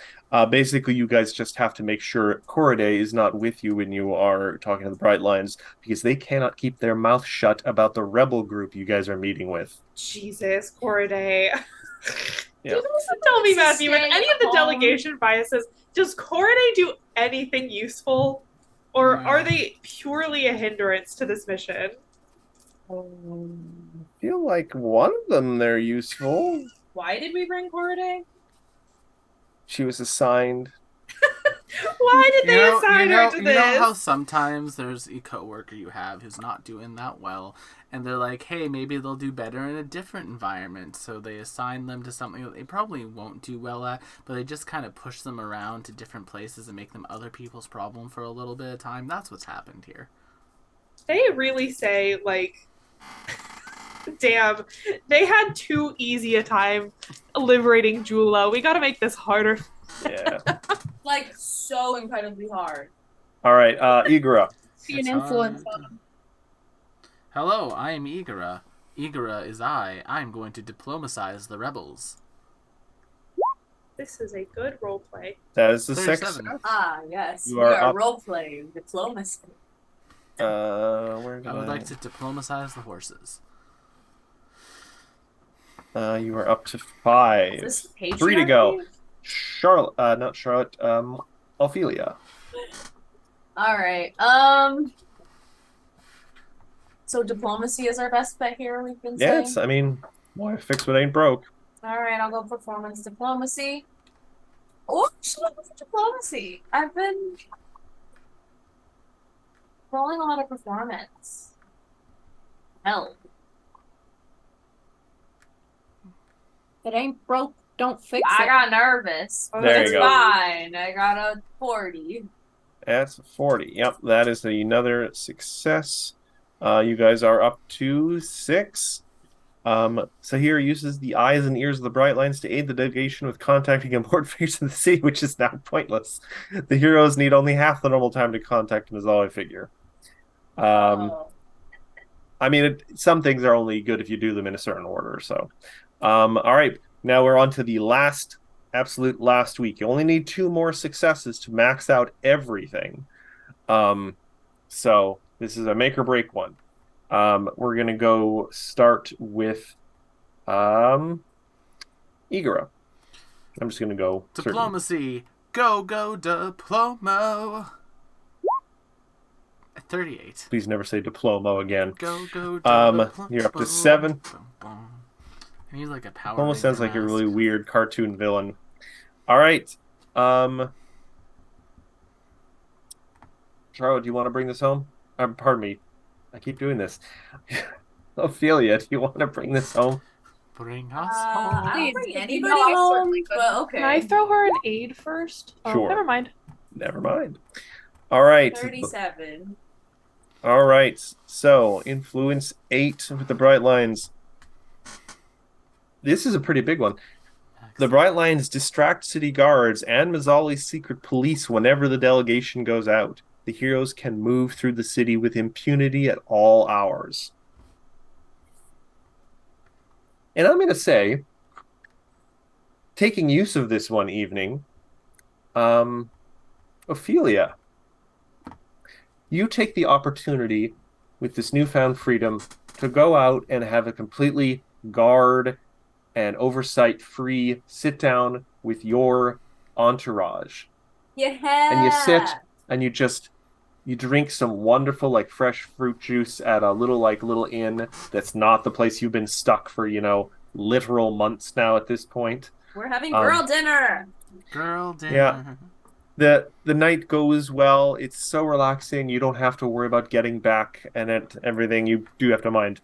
Basically, you guys just have to make sure Corriday is not with you when you are talking to the Bright Lines, because they cannot keep their mouth shut about the rebel group you guys are meeting with. Jesus, Corday. Yeah. Tell me, Matthew, with Stay any of the home. delegation biases, does Corday do anything useful? Or No. are they purely a hindrance to this mission? I feel like one of them they're useful. Why did we bring Corday? She was assigned. Why did they assign her to you this? know how sometimes there's a coworker you have who's not doing that well, and they're like, hey, maybe they'll do better in a different environment, so they assign them to something that they probably won't do well at, but they just kind of push them around to different places and make them other people's problem for a little bit of time. That's what's happened here. They really say, like, damn, they had too easy a time liberating Jula. We gotta make this harder. Yeah. Like, so incredibly hard. All right, Igora. Be an It's influence hard. on them. Hello, I am Igora. Igora is I. I'm going to diplomacize the rebels. This is a good role play. That is the 37. success. Ah, yes. You we are are up. role-playing diplomacy. Where did I would like to diplomacize the horses. You are up to 5. Is this 3 to go. patriarchy? Charlotte, not Charlotte. Ophelia. Alright, so diplomacy is our best bet here, we've been saying? Yes, I mean, why fix what ain't broke? Alright, I'll go performance diplomacy. Oh, should I go for diplomacy? I've been rolling a lot of performance. Hell. If it ain't broke, don't fix I it. got nervous. Oh, There you It's go. fine. I got a 40. That's 40. Yep, that is another success. You guys are up to 6. Sahir uses the eyes and ears of the Bright Lines to aid the delegation with contacting important figures in the city, which is now pointless. The heroes need only half the normal time to contact him, is all I figure. Oh. I mean, some things are only good if you do them in a certain order. So, all right, now we're on to the absolute last week. You only need 2 more successes to max out everything. So this is a make or break one. We're gonna go start with Igora. I'm just gonna go Diplomacy. Go, go, Diplomo. 38. Please never say Diplomo again. Go, go, You're up to 7. I need like a power. Almost sounds Ranger like a mask. really weird cartoon villain. All right. Charlotte, do you want to bring this home? Pardon me. I keep doing this. Ophelia, do you want to bring this home? Bring us I home. don't Please, bring you anybody know I home, certainly could. but okay. Can I throw her an aid first? Oh, Sure. never mind. Never mind. All right. 37. All right. So, influence 8 with the Bright Lines. This is a pretty big one. The Bright Lines distract city guards and Mazzali's secret police whenever the delegation goes out. The heroes can move through the city with impunity at all hours. And I'm going to say, taking use of this one evening, Ophelia, you take the opportunity with this newfound freedom to go out and have a completely guard and oversight free sit down with your entourage. Yeah. And you sit and you drink some wonderful like fresh fruit juice at a little inn that's not the place you've been stuck for, literal months now at this point. We're having girl dinner. Girl dinner. Yeah. The night goes well. It's so relaxing. You don't have to worry about getting back and everything. You do have to mind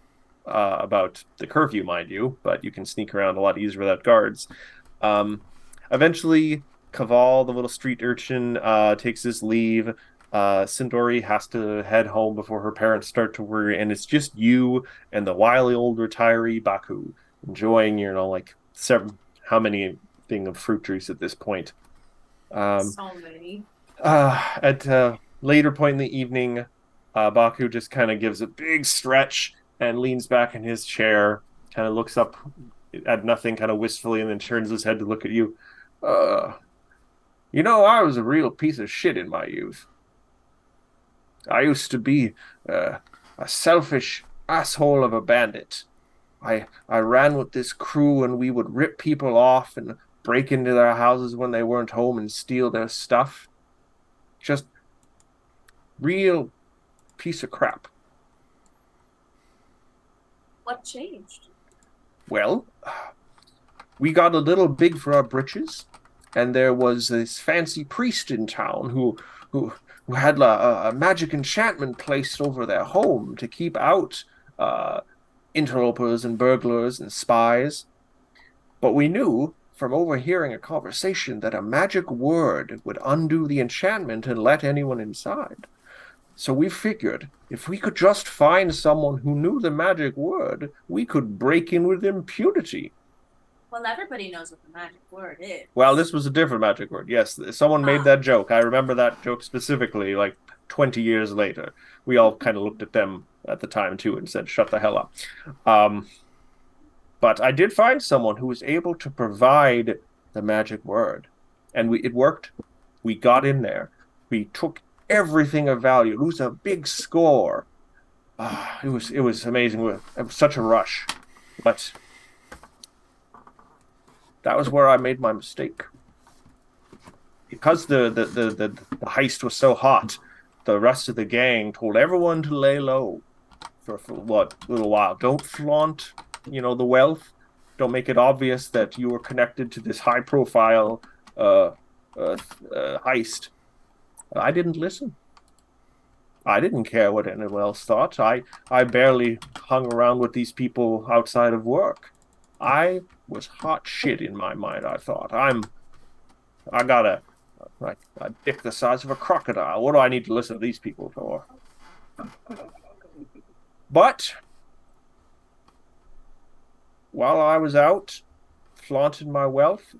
about the curfew, mind you, but you can sneak around a lot easier without guards. Eventually, Kaval, the little street urchin, takes his leave. Sindori has to head home before her parents start to worry, and it's just you and the wily old retiree Baku enjoying, how many thing of fruit juice at this point. So many. At a later point in the evening, Baku just kind of gives a big stretch and leans back in his chair, kind of looks up at nothing kind of wistfully, and then turns his head to look at you. You know, I was a real piece of shit in my youth. I used to be a selfish asshole of a bandit. I ran with this crew and we would rip people off and break into their houses when they weren't home and steal their stuff. Just real piece of crap. What changed? Well, we got a little big for our britches, and there was this fancy priest in town who had a magic enchantment placed over their home to keep out interlopers and burglars and spies. But we knew from overhearing a conversation that a magic word would undo the enchantment and let anyone inside. So we figured if we could just find someone who knew the magic word, we could break in with impunity. Well, everybody knows what the magic word is. Well, this was a different magic word. Yes, someone made that joke. I remember that joke specifically, like 20 years later. We all kind of looked at them at the time, too, and said, shut the hell up. But I did find someone who was able to provide the magic word. And it worked. We got in there. We took everything of value. It was a big score. It was amazing. It was such a rush. But that was where I made my mistake. Because the heist was so hot, the rest of the gang told everyone to lay low for what little while. Don't flaunt, the wealth. Don't make it obvious that you were connected to this high-profile heist. I didn't listen. I didn't care what anyone else thought. I barely hung around with these people outside of work. I was hot shit in my mind, I thought. I got a dick the size of a crocodile. What do I need to listen to these people for? But while I was out, flaunting my wealth,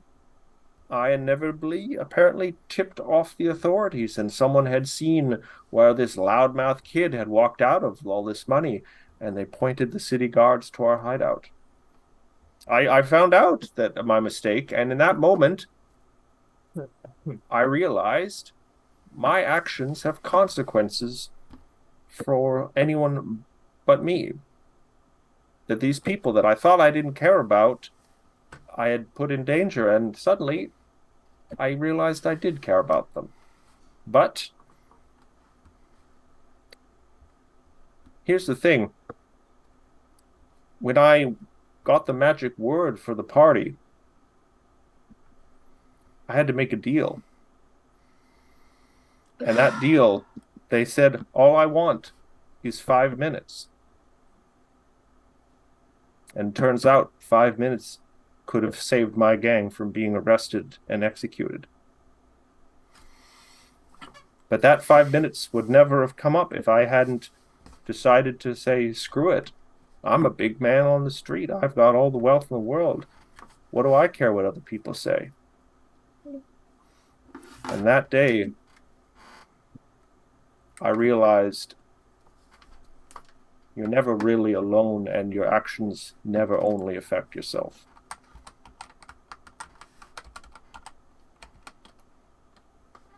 I inevitably, apparently, tipped off the authorities, and someone had seen where this loudmouth kid had walked out of all this money, and they pointed the city guards to our hideout. I found out that my mistake, and in that moment, I realized my actions have consequences for anyone but me. That these people that I thought I didn't care about, I had put in danger, and suddenly I realized I did care about them. But here's the thing. When I got the magic word for the party, I had to make a deal. And that deal, they said, all I want is 5 minutes. And turns out 5 minutes could have saved my gang from being arrested and executed. But that 5 minutes would never have come up if I hadn't decided to say, screw it. I'm a big man on the street. I've got all the wealth in the world. What do I care what other people say? And that day, I realized you're never really alone, and your actions never only affect yourself.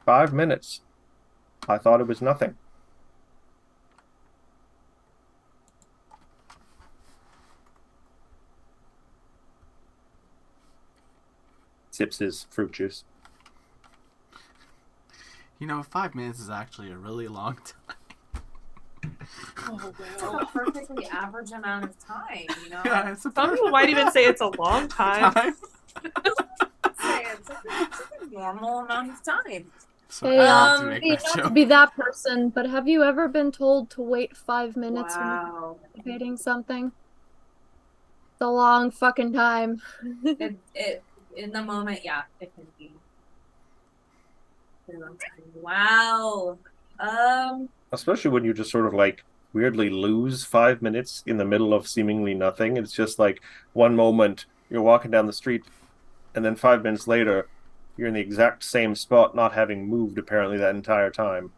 "5 minutes. I thought it was nothing. Sips his fruit juice. 5 minutes is actually a really long time. It's like a perfectly average amount of time, Yeah, it's Some people might even say it's a long time. It's like a normal amount of time. So Hey, I have to make not that to joke. be that person, but have you ever been told to wait 5 minutes Wow. when anticipating something? It's a long fucking time. It in the moment, yeah, it can be. Wow. Especially when you just sort of weirdly lose 5 minutes in the middle of seemingly nothing. It's just like one moment you're walking down the street, and then 5 minutes later you're in the exact same spot, not having moved apparently that entire time.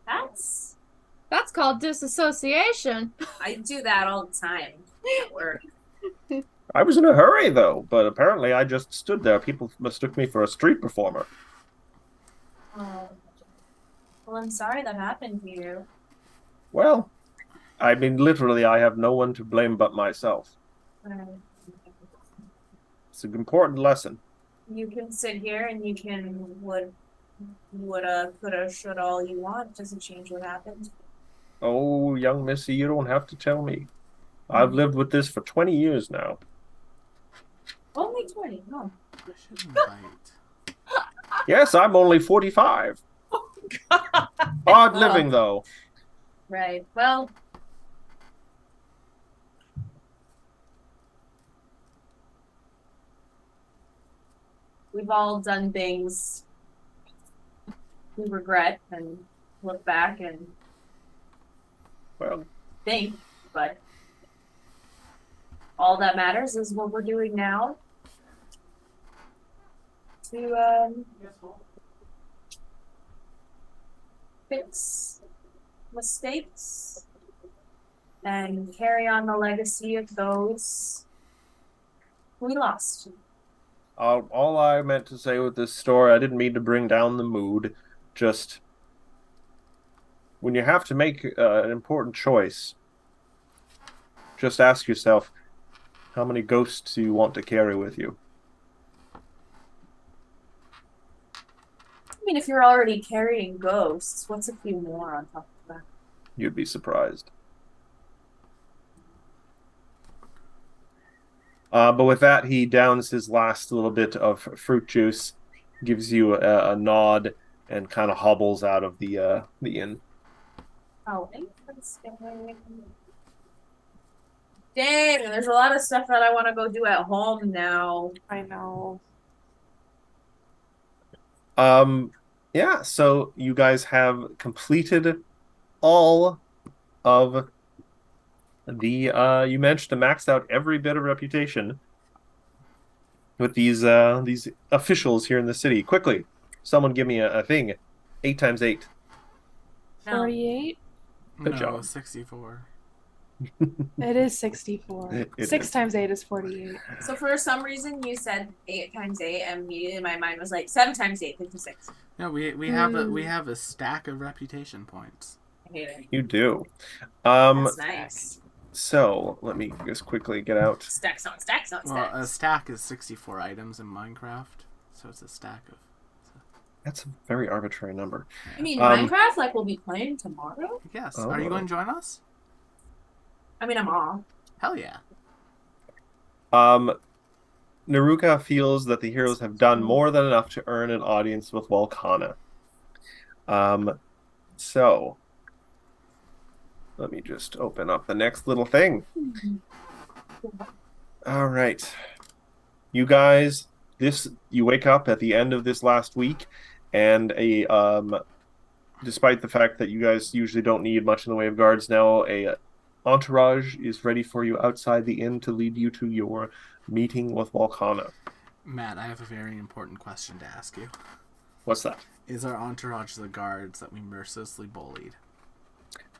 That's called disassociation. I do that all the time at work. I was in a hurry, though, but apparently I just stood there. People mistook me for a street performer. Oh. Well, I'm sorry that happened to you. Well, I mean, literally, I have no one to blame but myself. Um, It's an important lesson. You can sit here and you can woulda, coulda, shoulda, all you want. Doesn't change what happened. Oh, young Missy, you don't have to tell me. I've lived with this for 20 years now. Only 20. No. I should invite. Yes, I'm only 45. Hard living, though. Right. Well. We've all done things we regret and look back and Well, think, but all that matters is what we're doing now to fix mistakes and carry on the legacy of those we lost. all I meant to say with this story, I didn't mean to bring down the mood. Just when you have to make an important choice, just ask yourself, how many ghosts do you want to carry with you? I mean, if you're already carrying ghosts, what's a few more on top of that? You'd be surprised. But with that, he downs his last little bit of fruit juice, gives you a nod, and kind of hobbles out of the inn. Oh, dang, there's a lot of stuff that I want to go do at home now. I know. Yeah, so you guys have completed all of the you managed to max out every bit of reputation with these officials here in the city. Quickly, someone give me a thing. 8 times 8. No. 48? Good No, job. 64. It is 64. It 6 is. times 8 is 48. So for some reason you said 8 times 8, and immediately in my mind was like 7 times 8, 56. No, we have a stack of reputation points. I hate it. You do. That's nice. So let me just quickly get out. Stacks on stacks on Well, stacks. a stack is 64 items in Minecraft, so it's a stack of. That's a very arbitrary number. You mean um, Minecraft? Like we'll be playing tomorrow? Yes. Oh. Are you going to join us? I mean, I'm off. Hell yeah. Naruka feels that the heroes have done more than enough to earn an audience with Volcana. So let me just open up the next little thing. All right. You guys, you wake up at the end of this last week, and despite the fact that you guys usually don't need much in the way of guards now, a entourage is ready for you outside the inn to lead you to your meeting with Volcana. Matt, I have a very important question to ask you. What's that? Is our entourage the guards that we mercilessly bullied?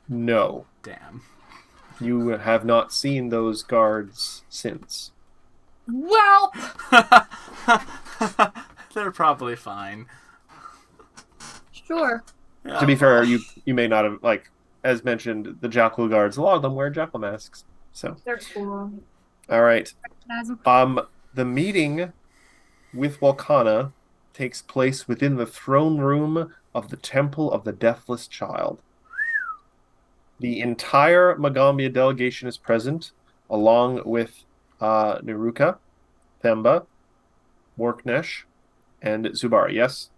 No. Damn. You have not seen those guards since. Well, They're probably fine. sure. To be fair, you may not have, like, as mentioned, the Jackal guards, a lot of them wear jackal masks. So, They're cool. all right. Recognize 'em. The meeting with Volcana takes place within the throne room of the Temple of the Deathless Child. The entire Magambia delegation is present, along with Naruka, Themba, Worknesh, and Zubari. Yes?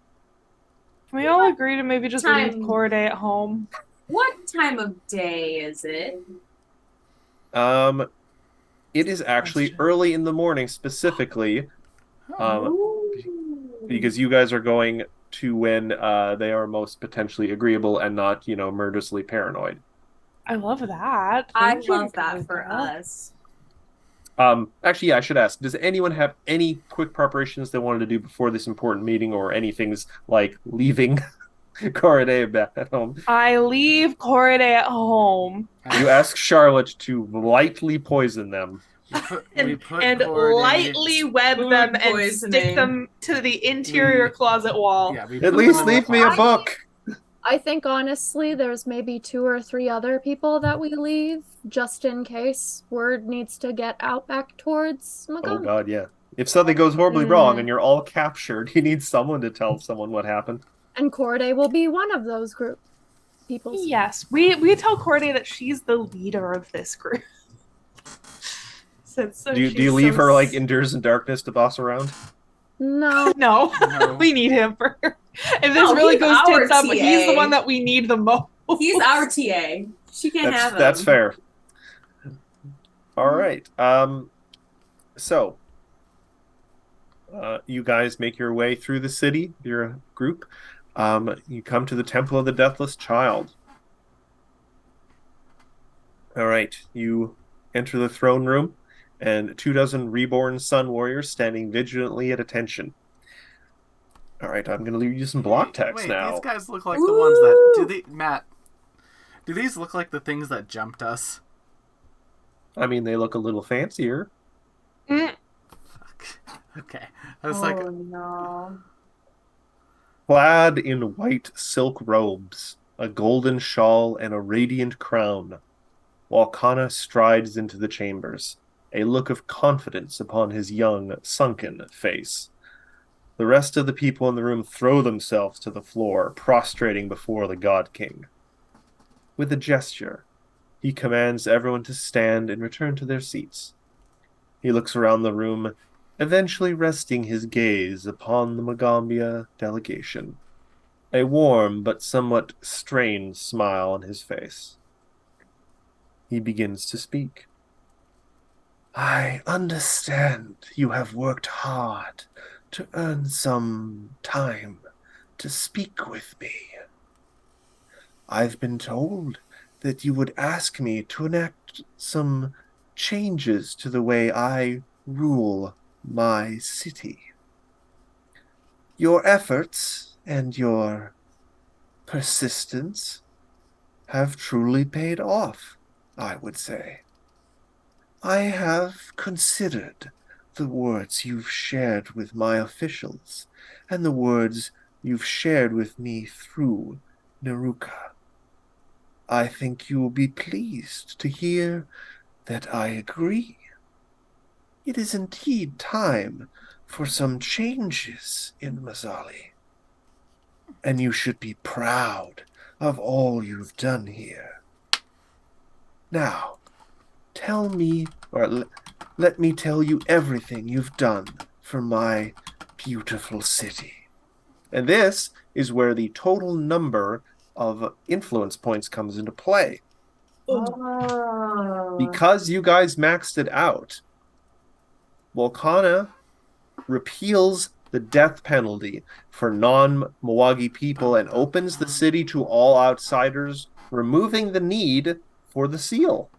Can we all agree to maybe just leave Time. Corday at home? What time of day is it? It is actually Question. early in the morning, specifically, Ooh. because you guys are going to when they are most potentially agreeable and not, murderously paranoid. I love that. I Maybe we love should go that with for that. us. Actually, yeah, I should ask, does anyone have any quick preparations they wanted to do before this important meeting, or any things like leaving Corday back at home? I leave Corday at home. You ask Charlotte to lightly poison them. We put and Cordy- lightly web Food them and poisoning. stick them to the interior closet wall. Yeah, we At put least them in leave the me a closet. book. I think honestly, there's maybe 2 or 3 other people that we leave just in case word needs to get out back towards Oh Magong. god, yeah. If something goes horribly wrong and you're all captured, you need someone to tell someone what happened. And Corday will be one of those group people. Yes, we tell Corday that she's the leader of this group. Since Do you leave her like Endures in Darkness to boss around? No. No, No. we need him for. If this No, really he's goes our tits up, he's the TA. one that we need the most. He's our TA. She can't have him. That's fair. All right. So you guys make your way through the city, your group. You come to the Temple of the Deathless Child. All right. You enter the throne room, and 24 reborn sun warriors standing vigilantly at attention. All right, I'm going to leave you some block text Wait, now. these guys look like the ones that Matt. Do these look like the things that jumped us? I mean, they look a little fancier. Mm, Okay, I was like, no. Clad in white silk robes, a golden shawl, and a radiant crown, Walkana strides into the chambers, a look of confidence upon his young, sunken face. The rest of the people in the room throw themselves to the floor, prostrating before the God King. With a gesture, he commands everyone to stand and return to their seats. He looks around the room, eventually resting his gaze upon the Magambia delegation, a warm but somewhat strained smile on his face. He begins to speak. I understand you have worked hard to earn some time to speak with me. I've been told that you would ask me to enact some changes to the way I rule my city. Your efforts and your persistence have truly paid off, I would say. I have considered the words you've shared with my officials and the words you've shared with me through Naruka. I think you will be pleased to hear that I agree. It is indeed time for some changes in Mazali, and you should be proud of all you've done here. Now, tell me, or let me tell you everything you've done for my beautiful city. And this is where the total number of influence points comes into play. Oh. Because you guys maxed it out, Volcana repeals the death penalty for non-Mawagi people and opens the city to all outsiders, removing the need for the seal.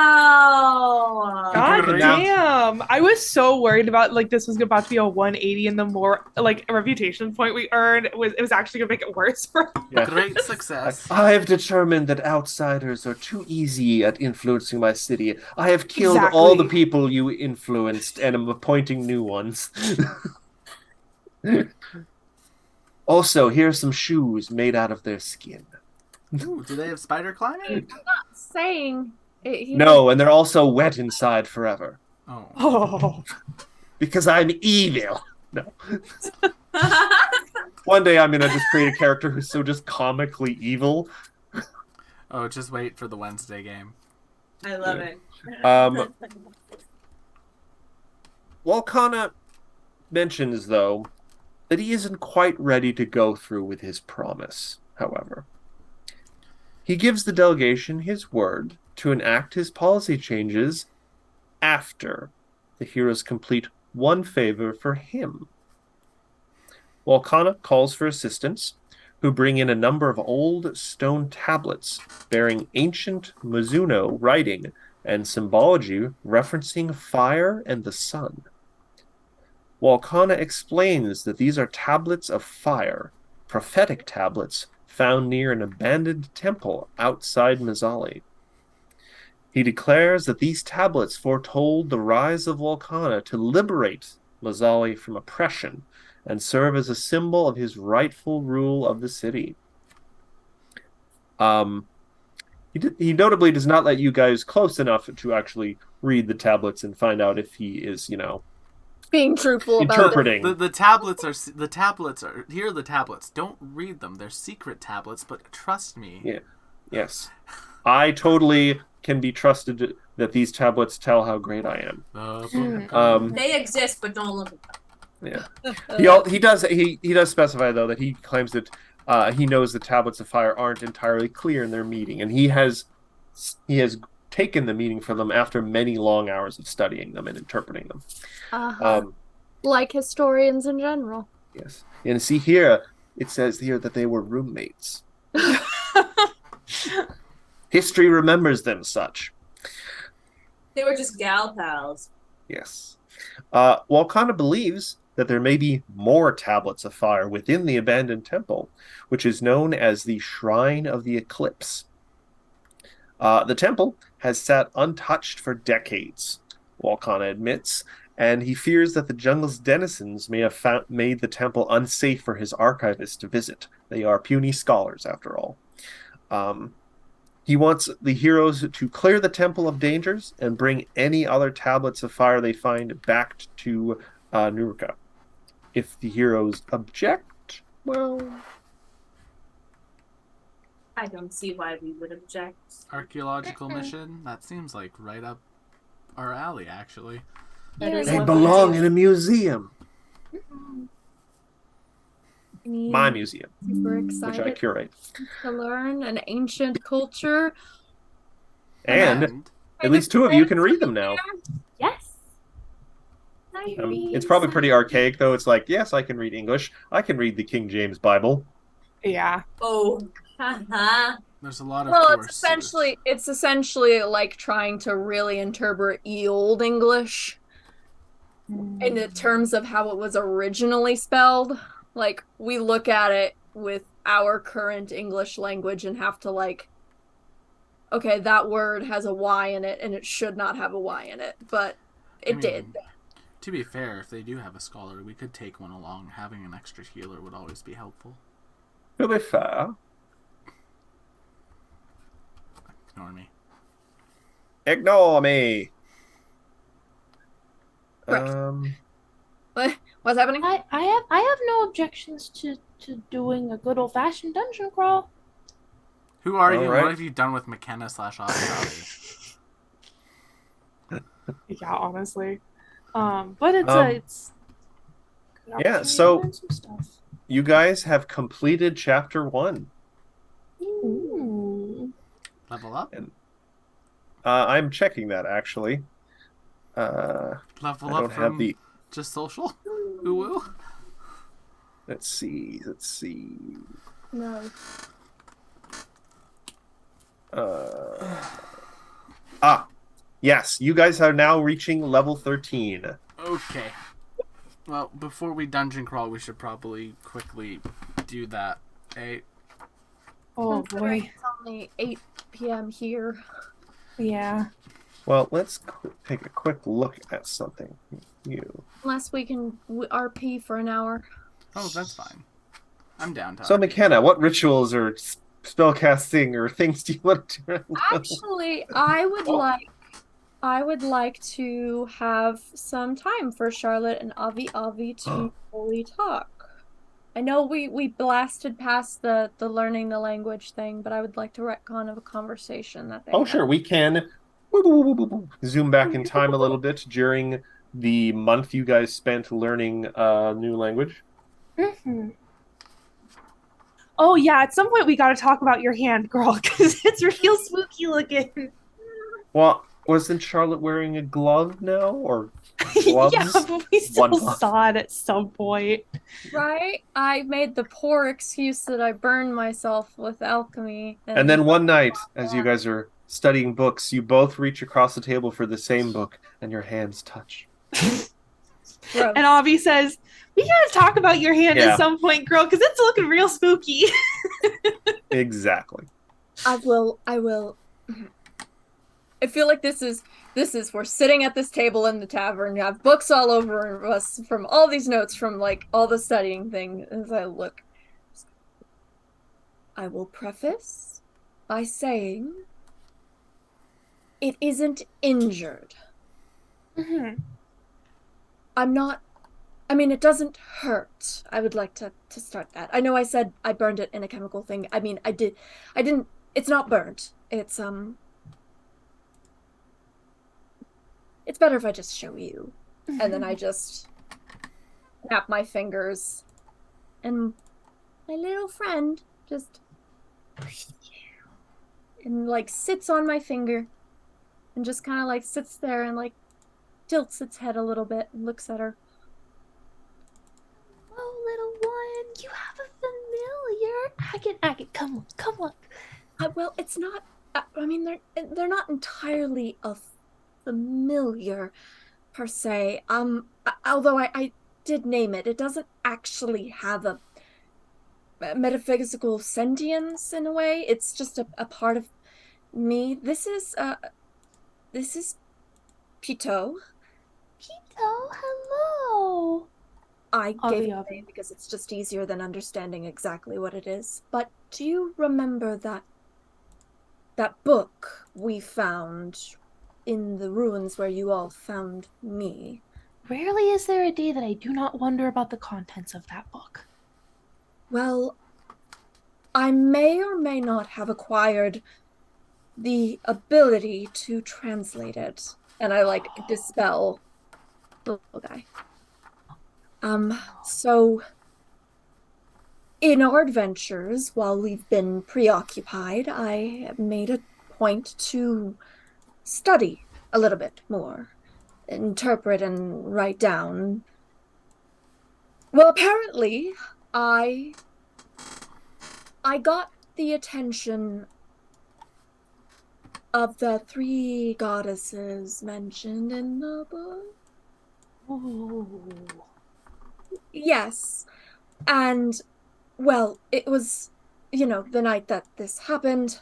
Wow. God Great. damn! I was so worried about like this was about to be a 180, and the more like reputation point we earned it was actually gonna make it worse for us. Yeah. great success. I've determined that outsiders are too easy at influencing my city. I have killed Exactly. all the people you influenced and am appointing new ones. Also, here are some shoes made out of their skin. Ooh, do they have spider climbing? Saying he No, and they're also wet inside forever. Oh. Oh, Because I'm evil. No. One day I'm going to just create a character who's so just comically evil. Oh, just wait for the Wednesday game. I love it. Walcana mentions, though, that he isn't quite ready to go through with his promise, however. He gives the delegation his word to enact his policy changes after the heroes complete one favor for him. Walcana calls for assistants, who bring in a number of old stone tablets bearing ancient Mizuno writing and symbology referencing fire and the sun. Walcana explains that these are tablets of fire, prophetic tablets found near an abandoned temple outside Mazali. He declares that these tablets foretold the rise of Volcana to liberate Lazawi from oppression and serve as a symbol of his rightful rule of the city. He notably does not let you guys close enough to actually read the tablets and find out if he is, Being truthful about it. interpreting. The tablets are here are the tablets. Don't read them. They're secret tablets, but trust me. Yeah. Yes. I totally can be trusted that these tablets tell how great I am. They exist, but don't look at them. Yeah. He does specify though that he claims that he knows the tablets of fire aren't entirely clear in their meaning, and he has taken the meaning from them after many long hours of studying them and interpreting them. Like historians in general. Yes. And see here, it says here that they were roommates. History remembers them such. They were just gal pals. Yes. Walkana believes that there may be more tablets of fire within the abandoned temple, which is known as the Shrine of the Eclipse. The temple has sat untouched for decades, Walkana admits, and he fears that the jungle's denizens may have made the temple unsafe for his archivists to visit. They are puny scholars, after all. He wants the heroes to clear the temple of dangers and bring any other tablets of fire they find back to Nurka. If the heroes object, well... I don't see why we would object. Archaeological mission? That seems like right up our alley, actually. That is They what belong we in do. a museum. I mean, My museum, super which I excited curate. to learn an ancient culture. And at least two of you can read them now. Yes. It's probably pretty archaic, though. It's like, yes, I can read English. I can read the King James Bible. Yeah. Oh. Haha. There's a lot of Well, courses. it's essentially like trying to really interpret Old English in the terms of how it was originally spelled. Like, we look at it with our current English language and have to okay, that word has a Y in it and it should not have a Y in it, but it did. To be fair, if they do have a scholar, we could take one along. Having an extra healer would always be helpful. To be fair, Ignore me. ignore me. Correct. What's happening? I have no objections to doing a good old fashioned dungeon crawl. Who are you? Alright. What have you done with McKenna /Avi? Yeah, honestly. But it's it's. a good Yeah, opportunity to so- learn some stuff. You guys have completed chapter 1. Ooh. Level up? I'm checking that, actually. Level I up don't from have the... just social? Ooh woo? Let's see. No. Yes, you guys are now reaching level 13. Okay. Well, before we dungeon crawl, we should probably quickly do that. Hey, Oh Considering boy. It's only 8 p.m. here. Yeah. Well, let's take a quick look at something. Unless we can RP for an hour. oh, that's fine. I'm down to So, RP. McKenna, what rituals or spellcasting or things do you want to do? Actually, I would like to have some time for Charlotte and Avi to fully talk. I know we blasted past the learning the language thing, but I would like to retcon of a conversation that they Oh, had. sure, we can zoom back in time a little bit during the month you guys spent learning a new language. Mm-hmm. Oh yeah, at some point we got to talk about your hand, girl, because it's real spooky looking. Well, wasn't Charlotte wearing a glove now, or gloves? Yeah, but we still One glove. saw it at some point. Right? I made the poor excuse that I burned myself with alchemy. And then one night, as you guys are studying books, you both reach across the table for the same book, and your hands touch. Gross. And Avi says, "We gotta talk about your hand Yeah. at some point, girl, because it's looking real spooky." Exactly. I will. I feel like this is we're sitting at this table in the tavern. You have books all over us from all these notes from like all the studying thing. As I look, I will preface by saying it isn't injured. Mm-hmm. I'm not. I mean, it doesn't hurt. I would like to start that. I know I said I burned it in a chemical thing. I mean, I did. I didn't. It's not burnt. It's better if I just show you. And then I just snap my fingers. And my little friend just and like sits on my finger and just kind of like sits there and like tilts its head a little bit and looks at her. Oh, little one, you have a familiar. Agate, come on. Well, it's not. I mean, they're not entirely a familiar per se. Although I did name it, it doesn't actually have a metaphysical sentience in a way. It's just a part of me. This is Pito. Pito, hello. I gave it a Avi. name because it's just easier than understanding exactly what it is. But do you remember that book we found in the ruins where you all found me? Rarely is there a day that I do not wonder about the contents of that book. Well, I may or may not have acquired the ability to translate it. And I like dispel the little guy. So in our adventures, while we've been preoccupied, I have made a point to study a little bit more, interpret and write down. Well, apparently, I got the attention of the 3 goddesses mentioned in the book. Ooh. Yes, and well, it was, the night that this happened.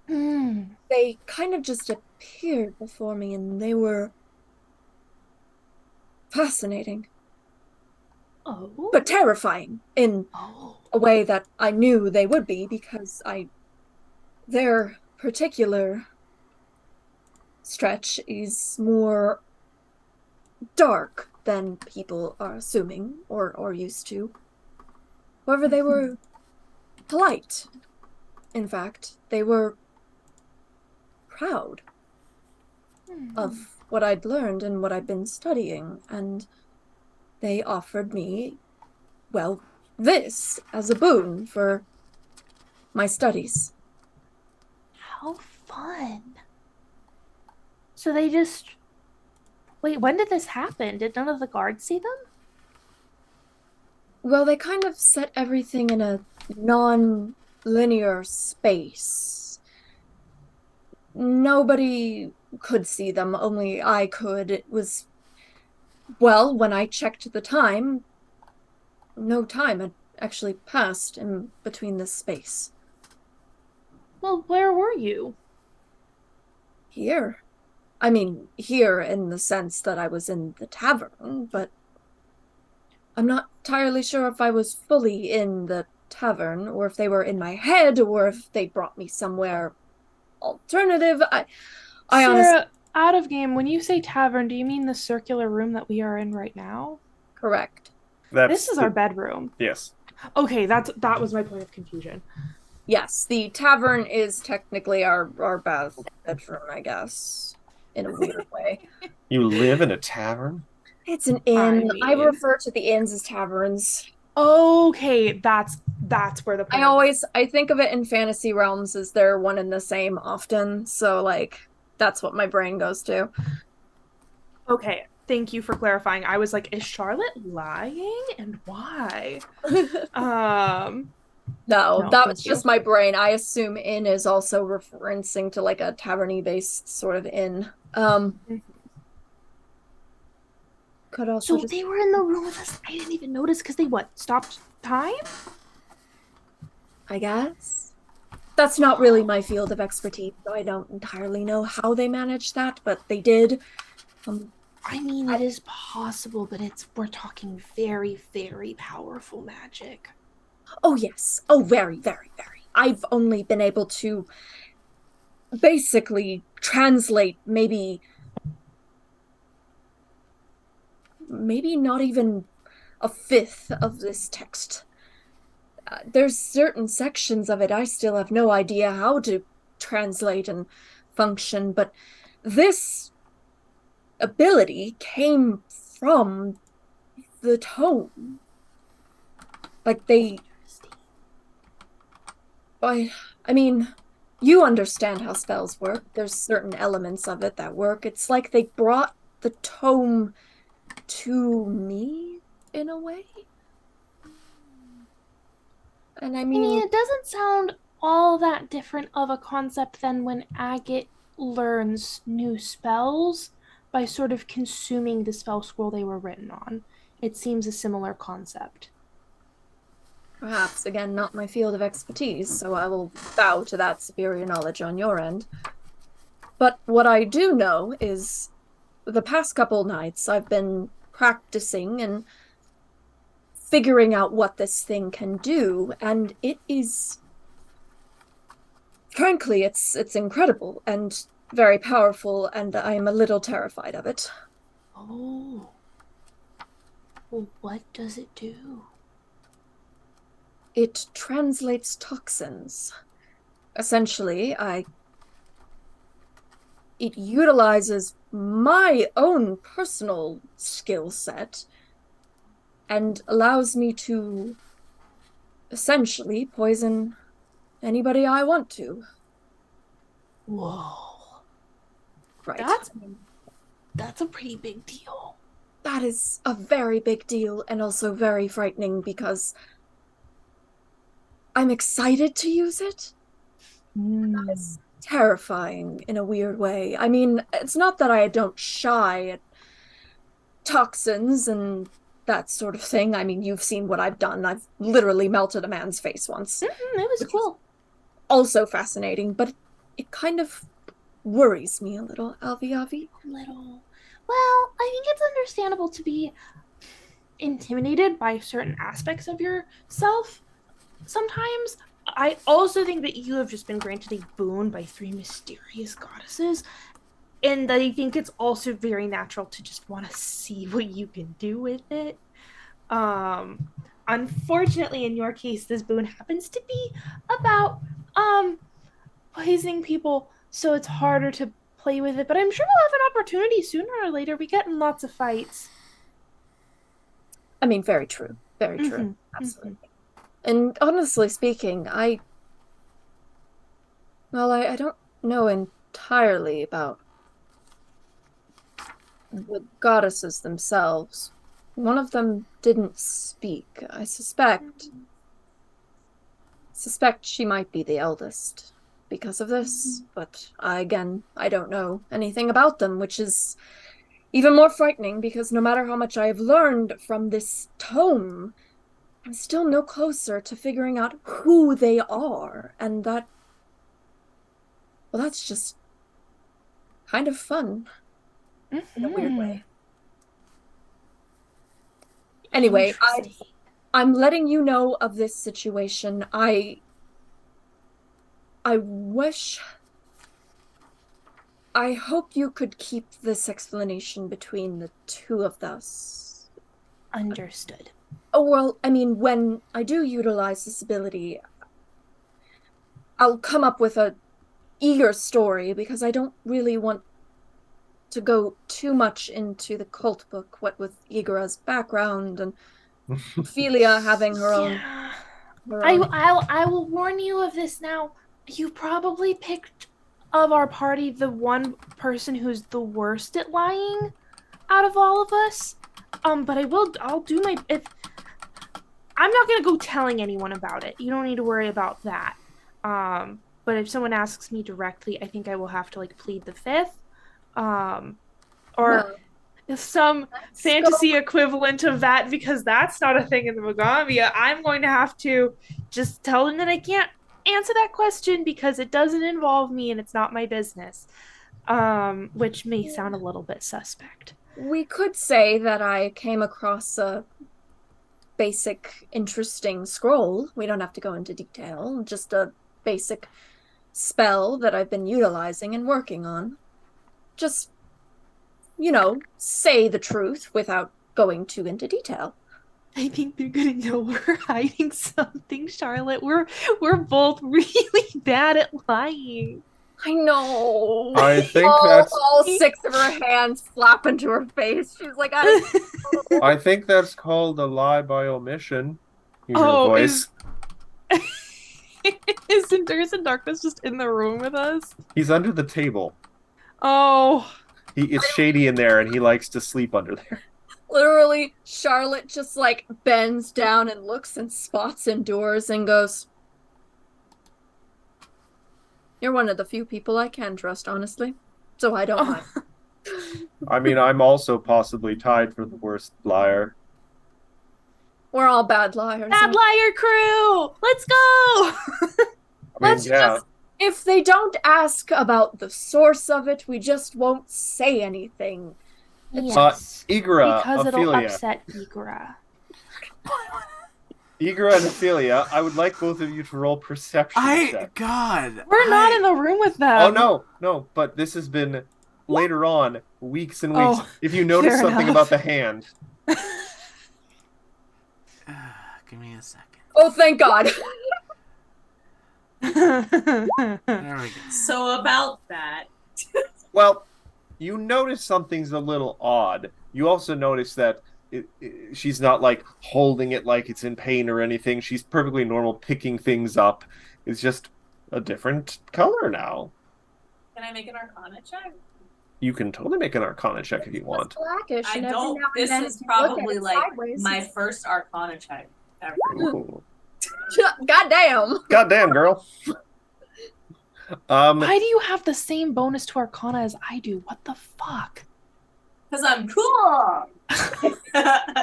They kind of just appeared before me, and they were fascinating, Oh. but terrifying in Oh. a way that I knew they would be because their particular stretch is more dark than people are assuming or used to. However, they were polite. In fact, they were proud of what I'd learned and what I'd been studying, and they offered me, well, this as a boon for my studies. How fun. So they just... Wait, when did this happen? Did none of the guards see them? Well, they kind of set everything in a non-linear space. Nobody could see them, only I could. It was, well, when I checked the time, no time had actually passed in between this space. Well, where were you? Here. I mean, here in the sense that I was in the tavern, but I'm not entirely sure if I was fully in the tavern, or if they were in my head, or if they brought me somewhere alternative. I honestly... Sarah, out of game, when you say tavern, do you mean the circular room that we are in right now? Correct. This is our bedroom. Yes. Okay, that was my point of confusion. Yes, the tavern is technically our bedroom, I guess, in a weird way. You live in a tavern? It's an inn. I mean- refer to the inns as taverns. Okay, that's where the point I think of it in fantasy realms as they're one and the same often, so like that's what my brain goes to. Okay, thank you for clarifying. I was like, is Charlotte lying, and why? No, No, that thank was you. just my brain. I assume inn is also referencing to like a taverny based sort of inn. Could also So just... they were in the room with us. I didn't even notice because they what? Stopped time? I guess. That's not really my field of expertise, so I don't entirely know how they managed that, but they did. I mean, it is possible, but we're talking very, very powerful magic. Oh, yes. Oh, very, very, very. I've only been able to basically translate maybe not even a fifth of this text. There's certain sections of it I still have no idea how to translate and function, but this ability came from the tome. Like I mean, you understand how spells work. There's certain elements of it that work. It's like they brought the tome to me in a way. And I I mean, mean, it doesn't sound all that different of a concept than when Agate learns new spells by sort of consuming the spell scroll they were written on. It seems a similar concept. perhaps, again, not my field of expertise, so I will bow to that superior knowledge on your end. But what I do know is the past couple nights I've been practicing and figuring out what this thing can do, and it is frankly it's incredible and very powerful, and I am a little terrified of it. Oh. Well, what does it do? It translates toxins. Essentially, it utilizes my own personal skill set and allows me to essentially poison anybody I want to. Whoa. Right. That's a pretty big deal. That is a very big deal and also very frightening because I'm excited to use it. That is terrifying in a weird way. I mean, it's not that I don't shy at toxins and that sort of thing. I mean, you've seen what I've done. I've literally melted a man's face once. It was cool. Also fascinating, but it kind of worries me a little, Avi. Little. Well, I think it's understandable to be intimidated by certain aspects of yourself sometimes. I also think that you have just been granted a boon by 3 mysterious goddesses, and I think it's also very natural to just want to see what you can do with it. Unfortunately, in your case, this boon happens to be about poisoning people, so it's harder to play with it, but I'm sure we'll have an opportunity sooner or later. We get in lots of fights. I mean, very true. Very true. Absolutely. And honestly speaking, I don't know entirely about the goddesses themselves. One of them didn't speak. I suspect she might be the eldest because of this, but I don't know anything about them, which is even more frightening because no matter how much I have learned from this tome, I'm still no closer to figuring out who they are, and that's just kind of fun in a weird way. Anyway, I'm letting you know of this situation. I hope you could keep this explanation between the two of us. Understood. Oh, well, I mean, when I do utilize this ability, I'll come up with a eager story because I don't really want to go too much into the cult book, what with Igara's background and Ophelia having her own. I will warn you of this now. You probably picked of our party the one person who's the worst at lying out of all of us. But I'll do my I'm not gonna go telling anyone about it. You don't need to worry about that. But if someone asks me directly, I think I will have to plead the fifth. Or some fantasy equivalent of that, because that's not a thing in the Mogamia. I'm going to have to just tell them that I can't answer that question because it doesn't involve me and it's not my business. Which may sound a little bit suspect. We could say that I came across a basic, interesting scroll. We don't have to go into detail, just a basic spell that I've been utilizing and working on. Just, say the truth without going too into detail. I think they're gonna know we're hiding something, Charlotte. We're both really bad at lying. I know. I think all 6 of her hands flap into her face. She's like, I think that's called a lie by omission. Hear your voice. Isn't Dirce and Darkness just in the room with us? He's under the table. Oh. It's shady in there, and he likes to sleep under there. Literally, Charlotte just like bends down and looks and spots indoors and goes, "You're one of the few people I can trust, honestly. So I don't mind." I mean, I'm also possibly tied for the worst liar. We're all bad liars. Bad liar crew! Let's go! Let's just, if they don't ask about the source of it, we just won't say anything. Yes. Igra, because Ophelia. it'll upset Igra. Igra and Ophelia, I would like both of you to roll perception check. We're not in the room with them. Oh, no, but this has been later on, weeks and weeks. If you notice fair something enough. about the hand. Give me a second. Oh, thank God. There we go. So about that. Well, you notice something's a little odd. You also notice that she's not like holding it like it's in pain or anything. She's perfectly normal picking things up. It's just a different color now. Can I make an Arcana check? You can totally make an Arcana check if you want. Blackish, I and every don't. now and This then is if you look at probably it like sideways, my it's- first Arcana check ever. Ooh. Goddamn. Goddamn, girl. Why do you have the same bonus to Arcana as I do? What the fuck? Because I'm cool.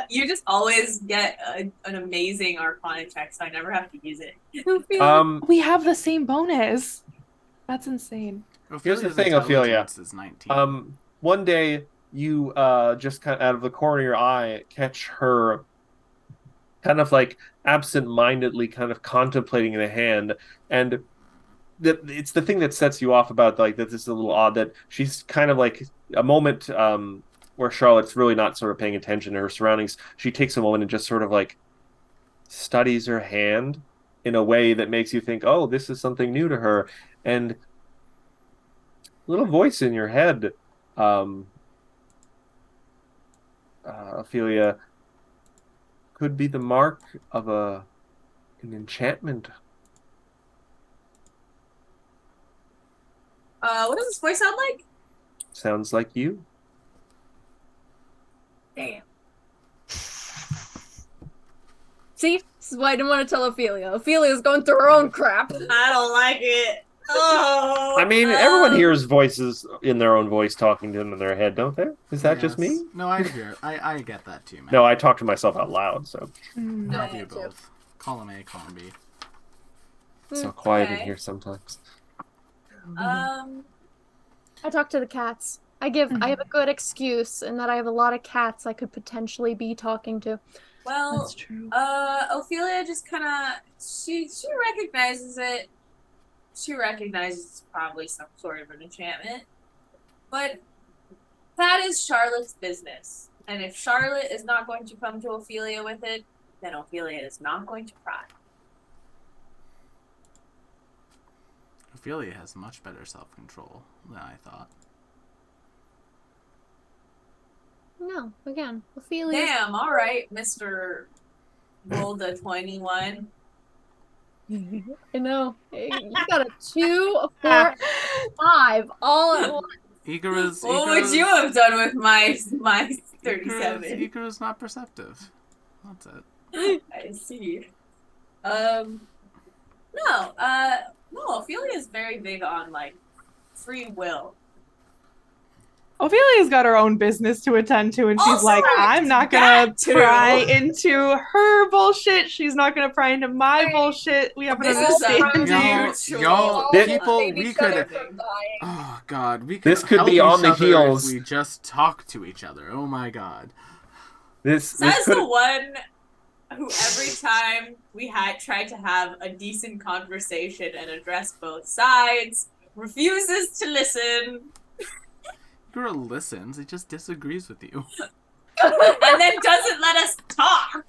You just always get an amazing Arcana check, so I never have to use it. We have the same bonus. That's insane. Here's the Ophelia's thing, Ophelia. intelligence is 19. One day you just kind of out of the corner of your eye catch her kind of like absent-mindedly kind of contemplating the hand, and it's the thing that sets you off about like that this is a little odd that she's kind of like a moment where Charlotte's really not sort of paying attention to her surroundings. She takes a moment and just sort of like studies her hand in a way that makes you think, oh, this is something new to her. And a little voice in your head, Ophelia, could be the mark of an enchantment. What does this voice sound like? Sounds like you. Damn. See, this is why I didn't want to tell Ophelia. Ophelia's going through her own crap. I don't like it. Oh. I mean, everyone hears voices in their own voice talking to them in their head, don't they? Is that just me? No, I hear it. I get that too, man. No, I talk to myself out loud, so Love I you do. both. Column A, column B. it's so quiet in Okay. here sometimes. I talk to the cats. I have a good excuse in that I have a lot of cats I could potentially be talking to. Well, That's true. Ophelia just kind of she recognizes it. She recognizes it's probably some sort of an enchantment, but that is Charlotte's business. And if Charlotte is not going to come to Ophelia with it, then Ophelia is not going to cry. Ophelia has much better self-control than I thought. No, again, Ophelia. Damn, all right, Mr. Rolled a 21. I know. You got a 2, a 4, 5, all at once. What would you have done with my 37? Ikara's not perceptive. That's it. I see. No, Ophelia is very big on like free will. Ophelia's got her own business to attend to, and she's Also, like, I'm not gonna that too. pry into her bullshit. She's not gonna pry into my Right. bullshit. We have an This is a understanding. Yo, This- people, Save we each other could. from dying. Oh God, we could. This could help be on each the other heels. if we just talk to each other. Oh my God. This Says could the one who every time we had tried to have a decent conversation and address both sides refuses to listen Girl listens. He just disagrees with you. and then doesn't let us talk.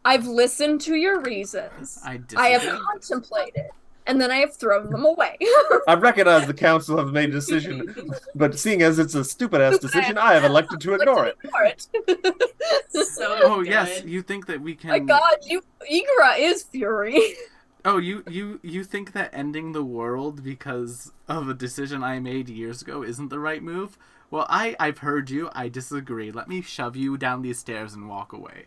I've listened to your reasons. I I have disagree. contemplated, and then I have thrown them away. I recognize the council have made a decision, but seeing as it's a stupid-ass decision, I have elected to ignore it. Ignore it. So Oh good. yes, you think that we can? My God, Igra is Fury. Oh, you think that ending the world because of a decision I made years ago isn't the right move? Well, I've heard you. I disagree. Let me shove you down these stairs and walk away.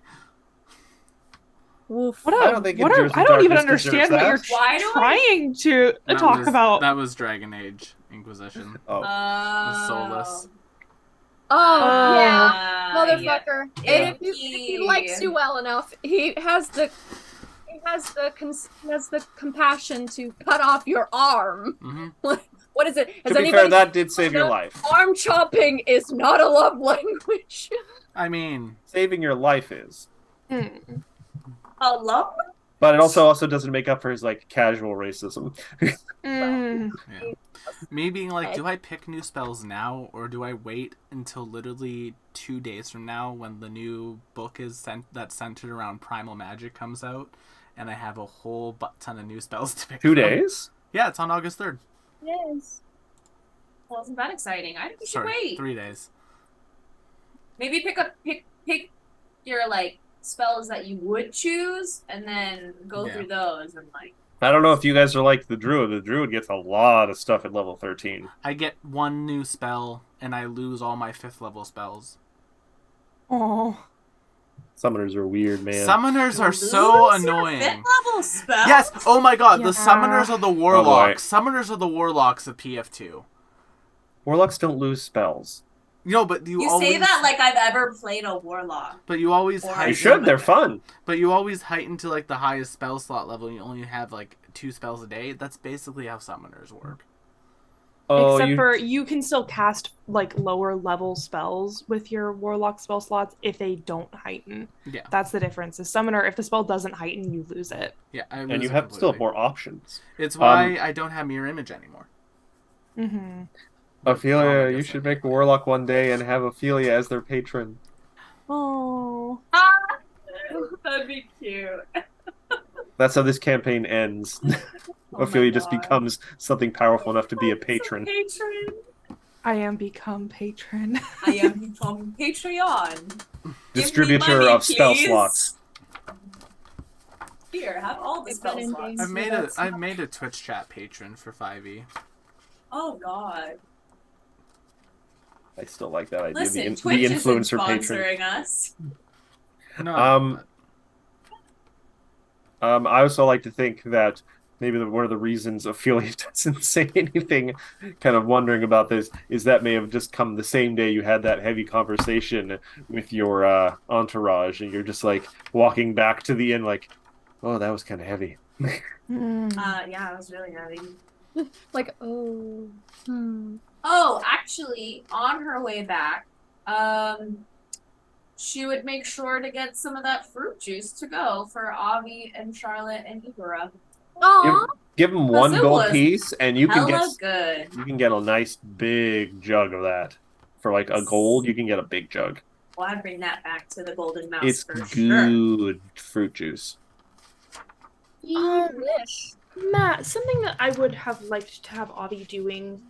Woof. What I a, don't think what a, Endures in I don't even Darkness deserves understand what you're that. Why do I- trying to That talk was, about. That was Dragon Age Inquisition. Oh, The Soulless. Oh, yeah. Yeah. Motherfucker. Yeah. And if he likes you well enough, he has the compassion to cut off your arm. Hmm. What is it? to Has be anybody fair, that did save your No. life. arm chopping is not a love language. I mean, Saving your life is. Hmm. Hello? But it also doesn't make up for his like casual racism. Mm. yeah. Me being like, do I pick new spells now or do I wait until literally 2 days from now when the new book that's centered around primal magic comes out and I have a whole butt ton of new spells to pick 2 from? days? Yeah, it's on August 3rd. Yes. Well, isn't that exciting? I think you should Sorry, wait. 3 days. Maybe pick your like spells that you would choose and then go Yeah. through those and like I don't know if you guys are like the druid. The druid gets a lot of stuff at level 13. I get one new spell and I lose all my 5th level spells. Oh. Summoners are weird, man. Summoners are lose so your annoying. 5th level spell. Yes. Oh my God. The Yeah. summoners are the Oh, boy. warlocks. Summoners are the warlocks of PF2. Warlocks don't lose spells. No, but you You always say that like I've ever played a warlock. But you always Or You heighten. I should. They're fun. But you always heighten to like the highest spell slot level. And you only have like 2 spells a day. That's basically how summoners work. Oh, Except you. for you can still cast like lower level spells with your warlock spell slots if they don't heighten. Yeah. That's the difference. The summoner, if the spell doesn't heighten, you lose it. Yeah, I And lose you it have still completely. have more options. It's why I don't have mirror image anymore. Mm-hmm. Ophelia, Oh, I you guess should I make a warlock one day and have Ophelia as their patron. Oh. That'd be cute. That's how this campaign ends. Oh my Ophelia just God. becomes something powerful enough to be a patron. Patron. I am become patron. I am become Patreon. Distributor Give me money, of spell please. slots. Here, have all the I've spell been in slots. games. I've made a Twitch chat patron for 5e. Oh God. I still like that idea. Listen, the Twitch isn't influencer patron. sponsoring us. No. I also like to think that maybe one of the reasons Ophelia doesn't say anything, kind of wondering about this, is that may have just come the same day you had that heavy conversation with your entourage, and you're just like walking back to the inn, like, oh, that was kind of heavy. Yeah, it was really heavy. Like, oh. Oh, actually, on her way back, she would make sure to get some of that fruit juice to go for Avi and Charlotte and Igora. Aw. Give them one it gold was piece, and you can Hella get good. a nice big jug of that. For like a gold, you can get a big jug. Well, I'd bring that back to the Golden Mouse It's for sure. good fruit juice. Delish. Matt, something that I would have liked to have Avi doing,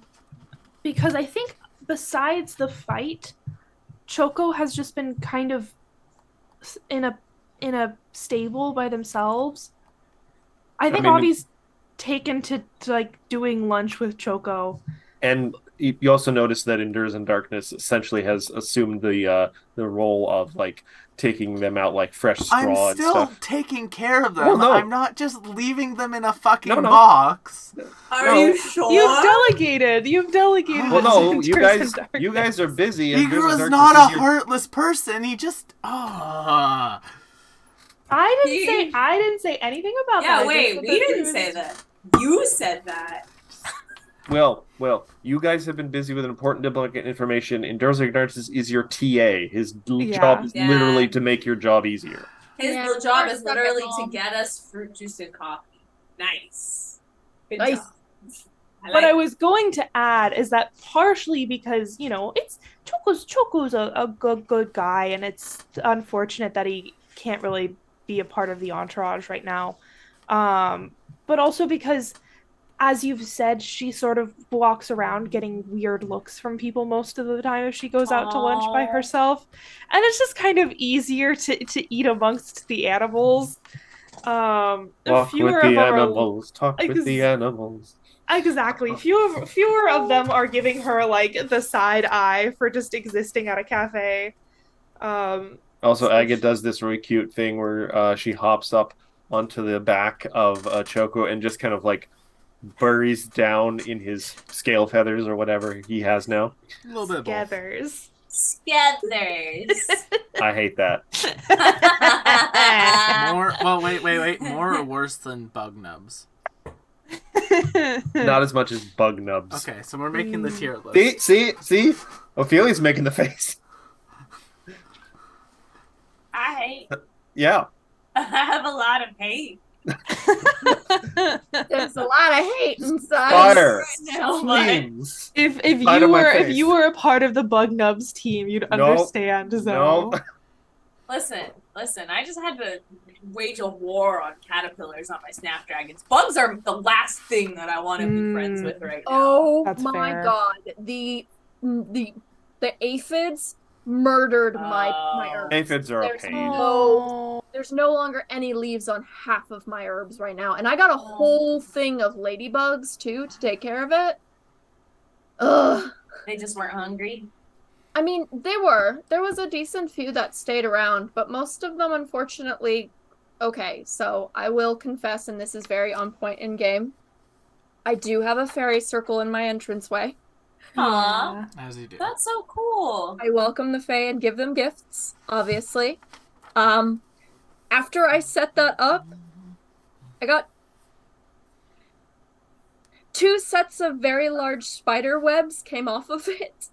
because I think besides the fight, Choco has just been kind of in a stable by themselves. I think mean- Avi's taken to like doing lunch with Choco. And you also notice that Endures in Darkness essentially has assumed the role of like taking them out like fresh straw I'm and still stuff. taking care of them. Well, no. I'm not just leaving them in a fucking No. box. Are No. you sure? You've delegated. You've delegated. Well, it Well, no, to you Endures guys in you guys Darkness. are busy. And Endures in Igor's Darkness not is a your- heartless person. He just I See? didn't say anything about that. Yeah, I just wait, said we that he didn't was- say that. You said that. Well, you guys have been busy with important diplomatic information. Endures in Darkness is your TA. His job is Yeah. literally to make your job easier. His Yeah, little job we're is stuck at literally to home. get us fruit juice and coffee. Nice. Good Nice. job. What like I was going to add is that partially because it's Choco's a good guy, and it's unfortunate that he can't really be a part of the entourage right now. But also because, as you've said, she sort of walks around getting weird looks from people most of the time if she goes out to lunch by Aw. herself, and it's just kind of easier to eat amongst the animals. Walk Fewer with the of our animals. Talk with Ex- the animals. Exactly. Fewer of them are giving her like the side eye for just existing at a cafe. Also, So Agate does this really cute thing where she hops up onto the back of Choco and just kind of like buries down in his scale feathers or whatever he has now. a little bit of both. Gathers. Skethers. I hate that. More. Well, wait. More or worse than bug nubs. Not as much as bug nubs. Okay, so we're making the tier list. See? Ophelia's making the face. I hate. Yeah. I have a lot of hate. There's a lot of hate inside. Fire. No, but Flames. if Side of my if face. you were a part of the Bug Nubs team, you'd No. understand. So No. listen. I just had to wage a war on caterpillars on my snapdragons. Bugs are the last thing that I want to be friends with right now. Oh That's my fair. god. The aphids murdered my Oh. herbs. Aphids are a There's pain. Oh. There's no longer any leaves on half of my herbs right now. And I got a whole thing of ladybugs too to take care of it. Ugh. They just weren't hungry. I mean, they were. There was a decent few that stayed around, but most of them, unfortunately. Okay, so I will confess, and this is very on point in game. I do have a fairy circle in my entranceway. Aw, As you do. that's so cool. I welcome the Fae and give them gifts, obviously. After I set that up, I got 2 sets of very large spider webs came off of it.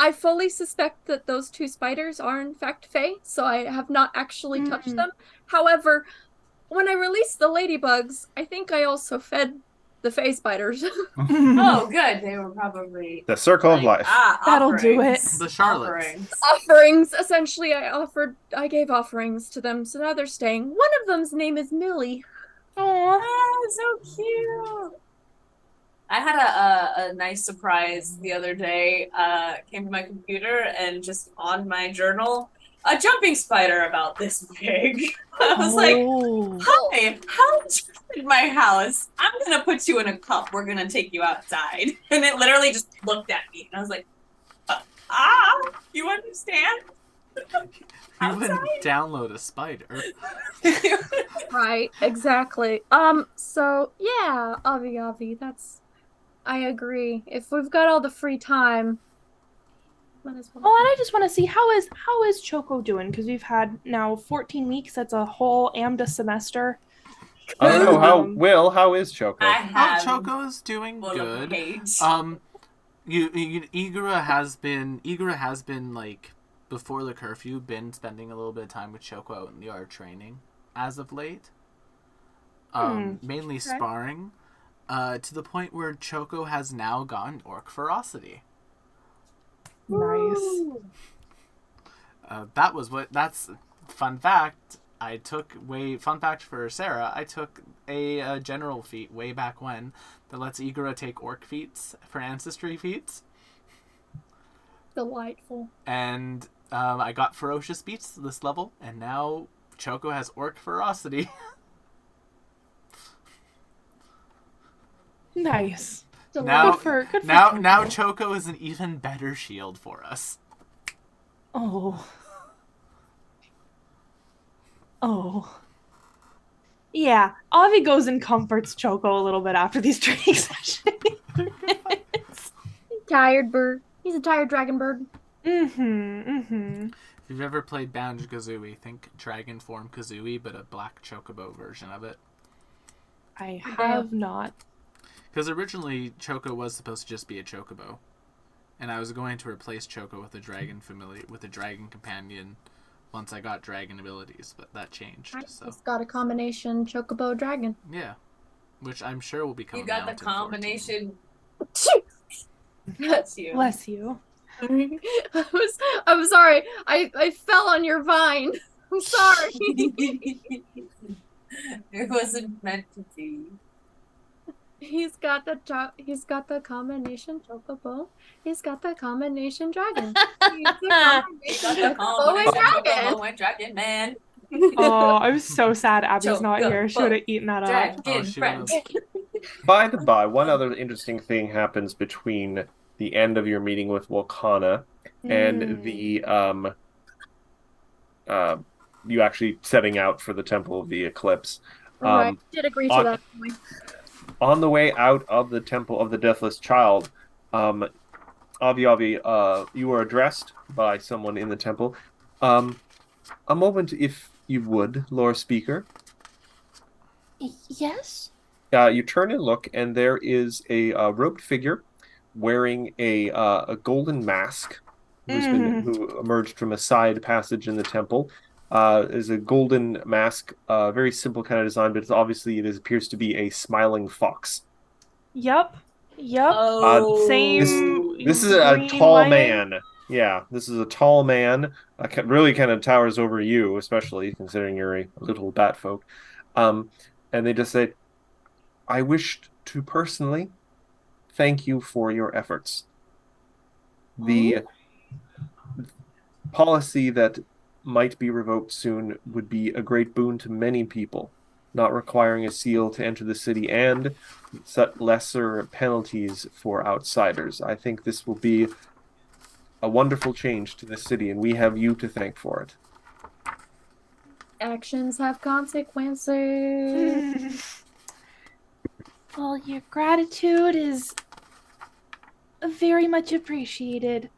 I fully suspect that those 2 spiders are in fact Fae, so I have not actually touched them. However, when I released the ladybugs, I think I also fed the Fae spiders. Oh, good. They were probably The circle of life. That'll do offerings. The Charlottes. Offerings. Offerings, essentially. I gave offerings to them, so now they're staying. One of them's name is Millie. Aw. Ah, so cute. I had a nice surprise the other day. Came to my computer and just on my journal, a jumping spider about this big. I was like, Oh. "Hi, how did you get in my house? I'm gonna put you in a cup. We're gonna take you outside." And it literally just looked at me, and I was like, you understand?" You wouldn't download a spider. Right, exactly. So yeah, Avi, I agree. If we've got all the free time, might as well. Oh, and I just want to see how is Choco doing? Because we've had now 14 weeks. That's a whole AMDA semester. I don't know how. Um, Will, how is Choco? I have Choco's doing full of good. hate. Igura has been like before the curfew been spending a little bit of time with Choco out in the art training as of late. Mainly sparring, to the point where Choco has now gotten orc ferocity. Nice. That's fun fact. Fun fact for Sarah, I took a general feat way back when that lets Igura take orc feats for ancestry feats. Delightful. And I got ferocious beats to this level, and now Choco has orc ferocity. Nice. Now, Good for now Choco. Choco is an even better shield for us. Oh. Oh. Yeah, Avi goes and comforts Choco a little bit after these training sessions. Tired bird. He's a tired dragon bird. If you've ever played Banjo-Kazooie, think Dragon Form Kazooie, but a black Chocobo version of it. I have not. Because originally Choco was supposed to just be a Chocobo, and I was going to replace Choco with a dragon companion once I got dragon abilities, but that changed. So It's got a combination chocobo dragon. yeah, which I'm sure will become. You got the Mountain 14. combination. That's you. Bless you. I'm sorry. I fell on your vine. I'm sorry. It wasn't meant to be. He's got the combination chocobo. He's got the combination dragon. You got the combination dragon. Chocobo and Dragon Man. Oh, I'm so sad Abby's not Choco, here. She would have eaten that up. Dragon she friends. By the by, one other interesting thing happens between the end of your meeting with Volcana and the you actually setting out for the Temple of the Eclipse. Right. Did agree to on- that. On the way out of the Temple of the Deathless Child, Avi, you were addressed by someone in the temple. A moment, if you would, Lord Speaker. Yes? You turn and look, and there is a robed figure wearing a golden mask who emerged from a side passage in the temple. Is a golden mask, very simple kind of design, but it appears to be a smiling fox. Yep. Oh, Same. This is a green tall lining. man. Yeah, this is a tall man. Really kind of towers over you, especially considering you're a little bat folk. And they just say, I wished to personally thank you for your efforts. The policy that might be revoked soon would be a great boon to many people, not requiring a seal to enter the city and set lesser penalties for outsiders. I think this will be a wonderful change to the city, and we have you to thank for it. Actions have consequences. Well, your gratitude is very much appreciated.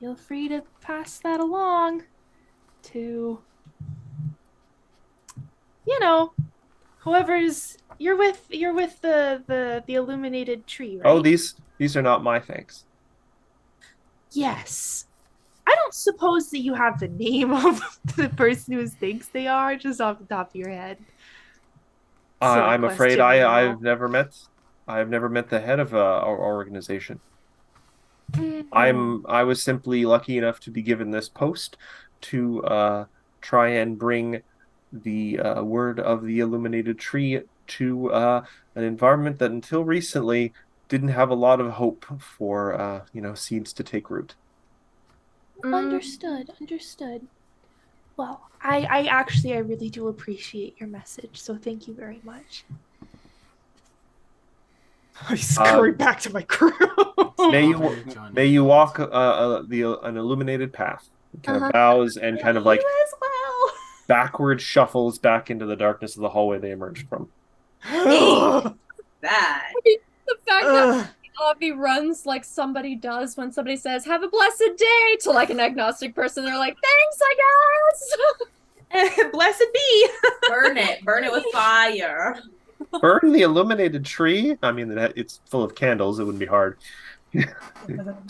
Feel free to pass that along to, whoever's you're with the illuminated tree, right? Oh, these are not my thanks. Yes. I don't suppose that you have the name of the person who thinks they are, just off the top of your head. Silly I'm afraid question, you know. I've never met the head of our organization. I was simply lucky enough to be given this post to try and bring the word of the illuminated tree to an environment that until recently didn't have a lot of hope for seeds to take root. Understood. Well, I really do appreciate your message, so thank you very much. I scurry back to my crew. May you walk an illuminated path. Kind of bows and kind of like You as well. backward shuffles back into the darkness of the hallway they emerged from. Bad. The fact that Avi runs like somebody does when somebody says, have a blessed day, to like an agnostic person. They're like, thanks, I guess. Blessed be. Burn it with fire. Burn the illuminated tree? I mean, it's full of candles. It wouldn't be hard.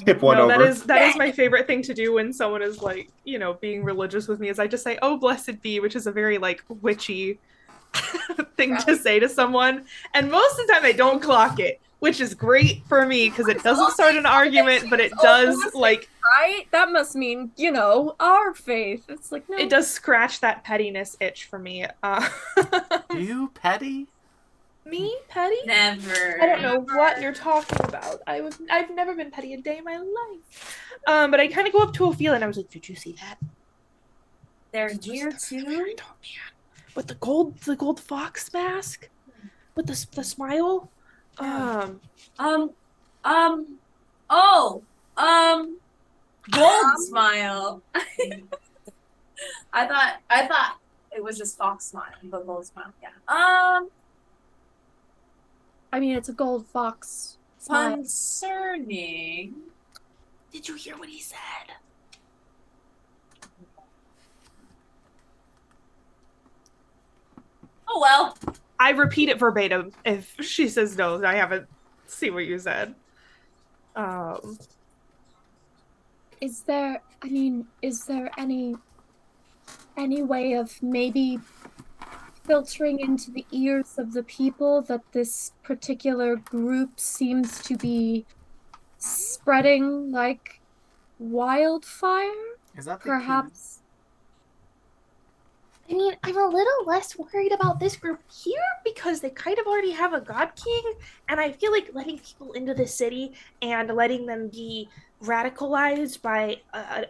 Tip one over. That is my favorite thing to do when someone is like, being religious with me, is I just say, oh, blessed be, which is a very like witchy thing to say to someone. And most of the time I don't clock it, which is great for me because it doesn't start an argument, but it does like, right? That must mean, our faith. It's like, no. it does scratch that pettiness itch for me. You petty? Me petty? Never. I don't know what you're talking about. I've never been petty a day in my life. But I kind of go up to Ophelia and I was like, "Did you see that? They're here too. Oh, man. With the gold fox mask, with the smile. Gold smile. I thought it was just fox smile, but gold smile. Yeah. I mean, it's a gold fox. smile. Concerning. Did you hear what he said? Oh well. I repeat it verbatim. If she says no, I haven't seen what you said. Is there any way of maybe filtering into the ears of the people that this particular group seems to be spreading like wildfire? Is that the Perhaps. I mean, I'm a little less worried about this group here because they kind of already have a god king, and I feel like letting people into the city and letting them be radicalized by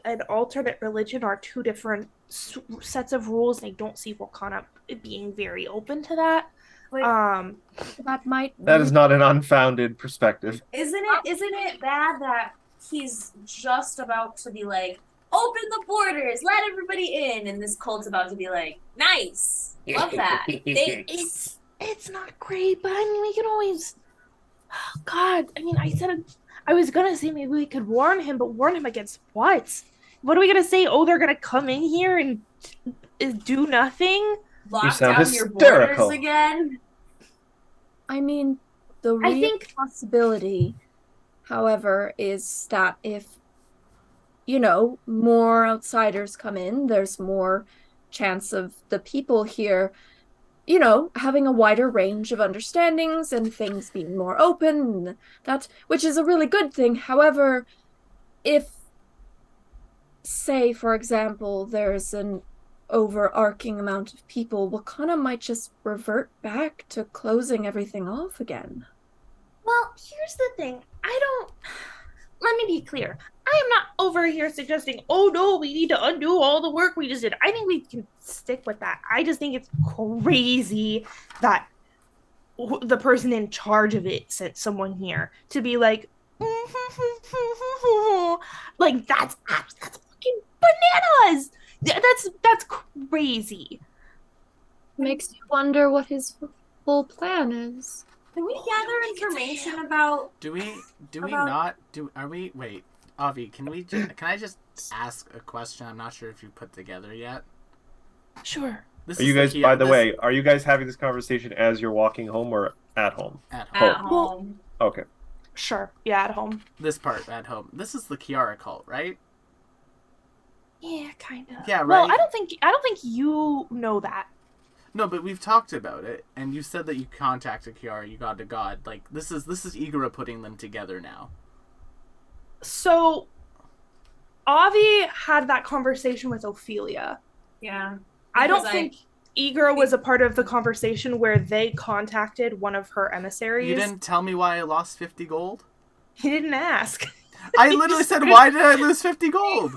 an alternate religion are two different sets of rules, and I don't see Wakana being very open to that. Wait. That might. That is not an unfounded perspective. Isn't it bad that he's just about to be like, open the borders, let everybody in, and this cult's about to be like, nice, love that. It's not great, but I mean, we can always. Oh, God, I mean, I was gonna say maybe we could warn him, but warn him against what? What are we gonna say? Oh, they're gonna come in here and do nothing? Lock sound down your hysterical. borders again. I mean, the I real think- possibility, however, is that if, more outsiders come in, there's more chance of the people here, having a wider range of understandings and things being more open, which is a really good thing. However, if, say, for example, there's an overarching amount of people, Wakana might just revert back to closing everything off again. Well, here's the thing. Let me be clear. I am not over here suggesting, oh no, we need to undo all the work we just did. I think we can stick with that. I just think it's crazy that the person in charge of it sent someone here to be like, like that's fucking bananas. That's crazy. Makes you wonder what his full plan is. Can we gather information about? Wait, Avi, can I just ask a question? I'm not sure if you put together yet. Sure. This Are is you guys, Kia- by the this- way, are you guys having this conversation as you're walking home or at home? at home. At home. Okay. Sure. Yeah, at home. This part at home. This is the Kiara cult, right? Yeah, kind of. Yeah, right. Well, I don't think you know that. No, but we've talked about it, and you said that you contacted Kiara, you got to God. Like this is Igura putting them together now. So, Avi had that conversation with Ophelia. Yeah. I don't Because think Igura was a part of the conversation where they contacted one of her emissaries. You didn't tell me why I lost 50 gold? He didn't ask. I literally said, why did I lose 50 gold?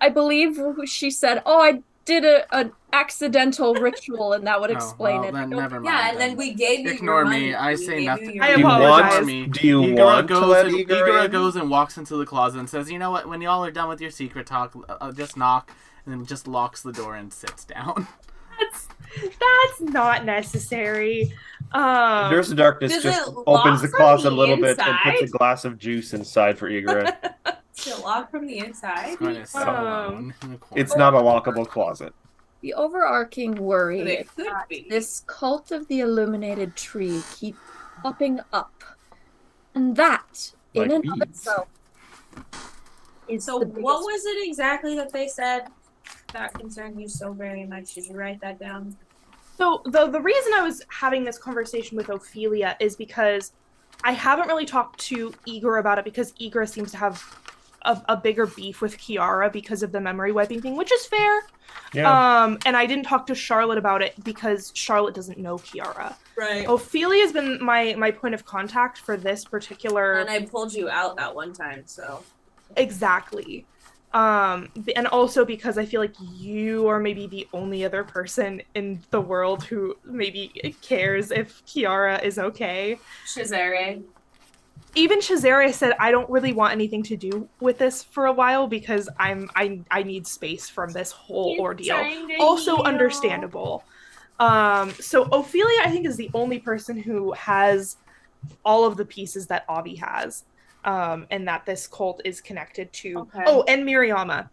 I believe she said, "Oh, I did an accidental ritual," and that would explain well, it. Then never mind. Yeah, and then we gave you Ignore your me. money. I We say gave you nothing. your I Do you apologize. want, Me. do you Igura want to goes let and, Igura Igura in? goes and walks into the closet and says, you know what, when y'all are done with your secret talk, just knock, and then just locks the door and sits down. That's not necessary. Nurse of Darkness Does just it opens the lock from closet a the little bit and puts a inside? glass of juice inside for Igura. Still locked from the inside. It's going to sit alone in the corner. It's not a lockable closet. The overarching worry But is it could that be. this cult of the illuminated tree keep popping up, and that, in Like and of bees. itself, is So the what biggest- was it exactly that they said that concerned you so very much? Did you write that down? So the reason I was having this conversation with Ophelia is because I haven't really talked to Igor about it because Igor seems to have a bigger beef with Kiara because of the memory wiping thing, which is fair. Yeah. And I didn't talk to Charlotte about it because Charlotte doesn't know Kiara. Right. Ophelia's been my point of contact for this particular And I pulled you out that one time, so. exactly. And also because I feel like you are maybe the only other person in the world who maybe cares if Kiara is okay. Shazare. Even Shazariah said, I don't really want anything to do with this for a while because I need space from this whole ordeal. Also understandable. So Ophelia, I think, is the only person who has all of the pieces that Avi has, and that this cult is connected to. Okay. Oh, and Miriama.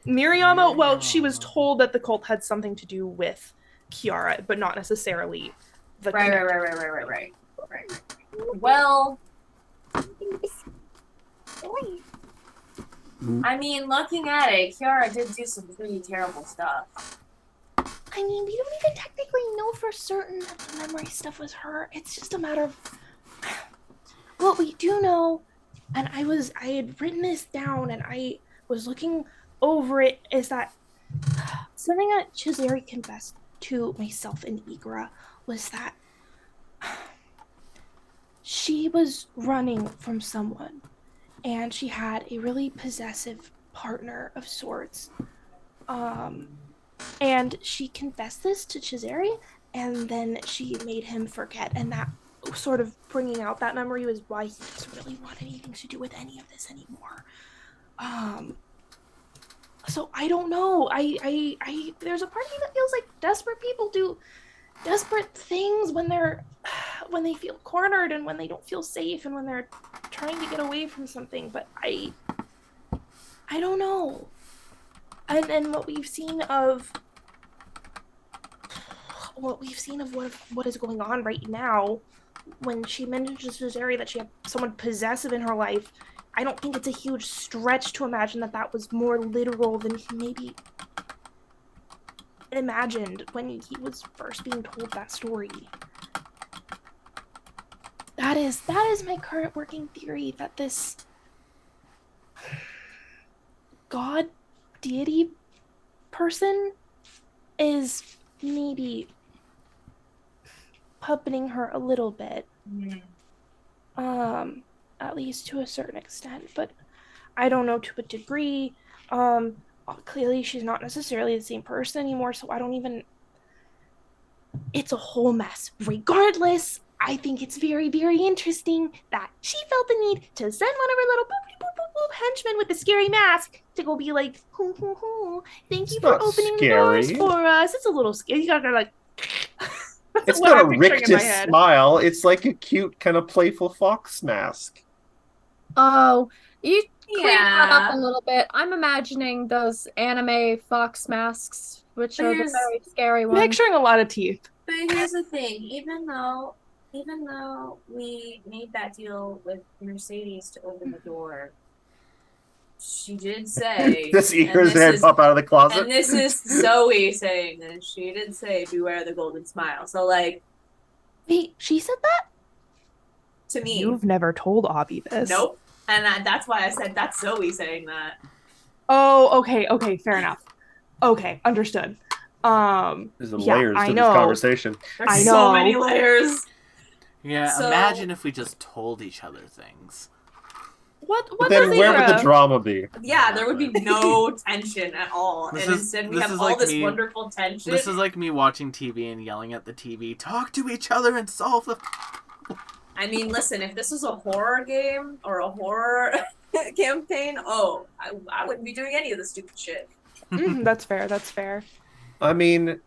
Miriama, well, she was told that the cult had something to do with Kiara, but not necessarily the Right. Well, I mean, looking at it, Kiara did do some pretty terrible stuff. I mean, we don't even technically know for certain that the memory stuff was her. It's just a matter of what we do know. And I had written this down and I was looking over it, is that something that Chizari confessed to myself and Igra was that she was running from someone and she had a really possessive partner of sorts. And she confessed this to Chizari, and then she made him forget, and that sort of bringing out that memory was why he doesn't really want anything to do with any of this anymore. So I don't know. I there's a part of me that feels like desperate people do desperate things when they feel cornered and when they don't feel safe and when they're trying to get away from something, but I don't know. And what we've seen of what is going on right now, when she mentioned to Cesare that she had someone possessive in her life, I don't think it's a huge stretch to imagine that that was more literal than he maybe imagined when he was first being told that story. That is my current working theory, that this god deity person is maybe puppeting her a little bit. At least to a certain extent, but I don't know to what degree. Clearly she's not necessarily the same person anymore, so I don't even... It's a whole mess. Regardless, I think it's very, very interesting that she felt the need to send one of her little boop henchmen with the scary mask to go be like, hoo, hoo, hoo. Thank you for opening the doors for us. It's a little scary. You gotta like... It's not a rictus smile. It's like a cute, kind of playful fox mask. Oh, you cleaned that up a little bit. I'm imagining those anime fox masks, which are the very scary ones. Picturing a lot of teeth. But here's the thing: even though we made that deal with Mercedes to open the door, she did say this Igra's head pop out of the closet. And this is Zoe saying this. She did say, "Beware the golden smile." So, like, wait, she said that to me. You've never told Avi this. Nope. And that's why I said that's Zoe saying that. Oh, okay, fair enough. Okay, understood. There's layers to this conversation. There's so many layers. Yeah, so, imagine if we just told each other things. What then where would the drama be? Yeah, there would be no tension at all. Instead we have all like this wonderful tension. This is like me watching TV and yelling at the TV, talk to each other and solve the... I mean, listen, if this was a horror game or a horror campaign, I wouldn't be doing any of the stupid shit. That's fair. I mean,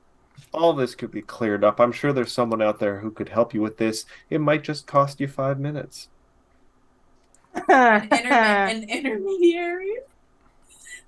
all this could be cleared up. I'm sure there's someone out there who could help you with this. It might just cost you 5 minutes. An intermediary?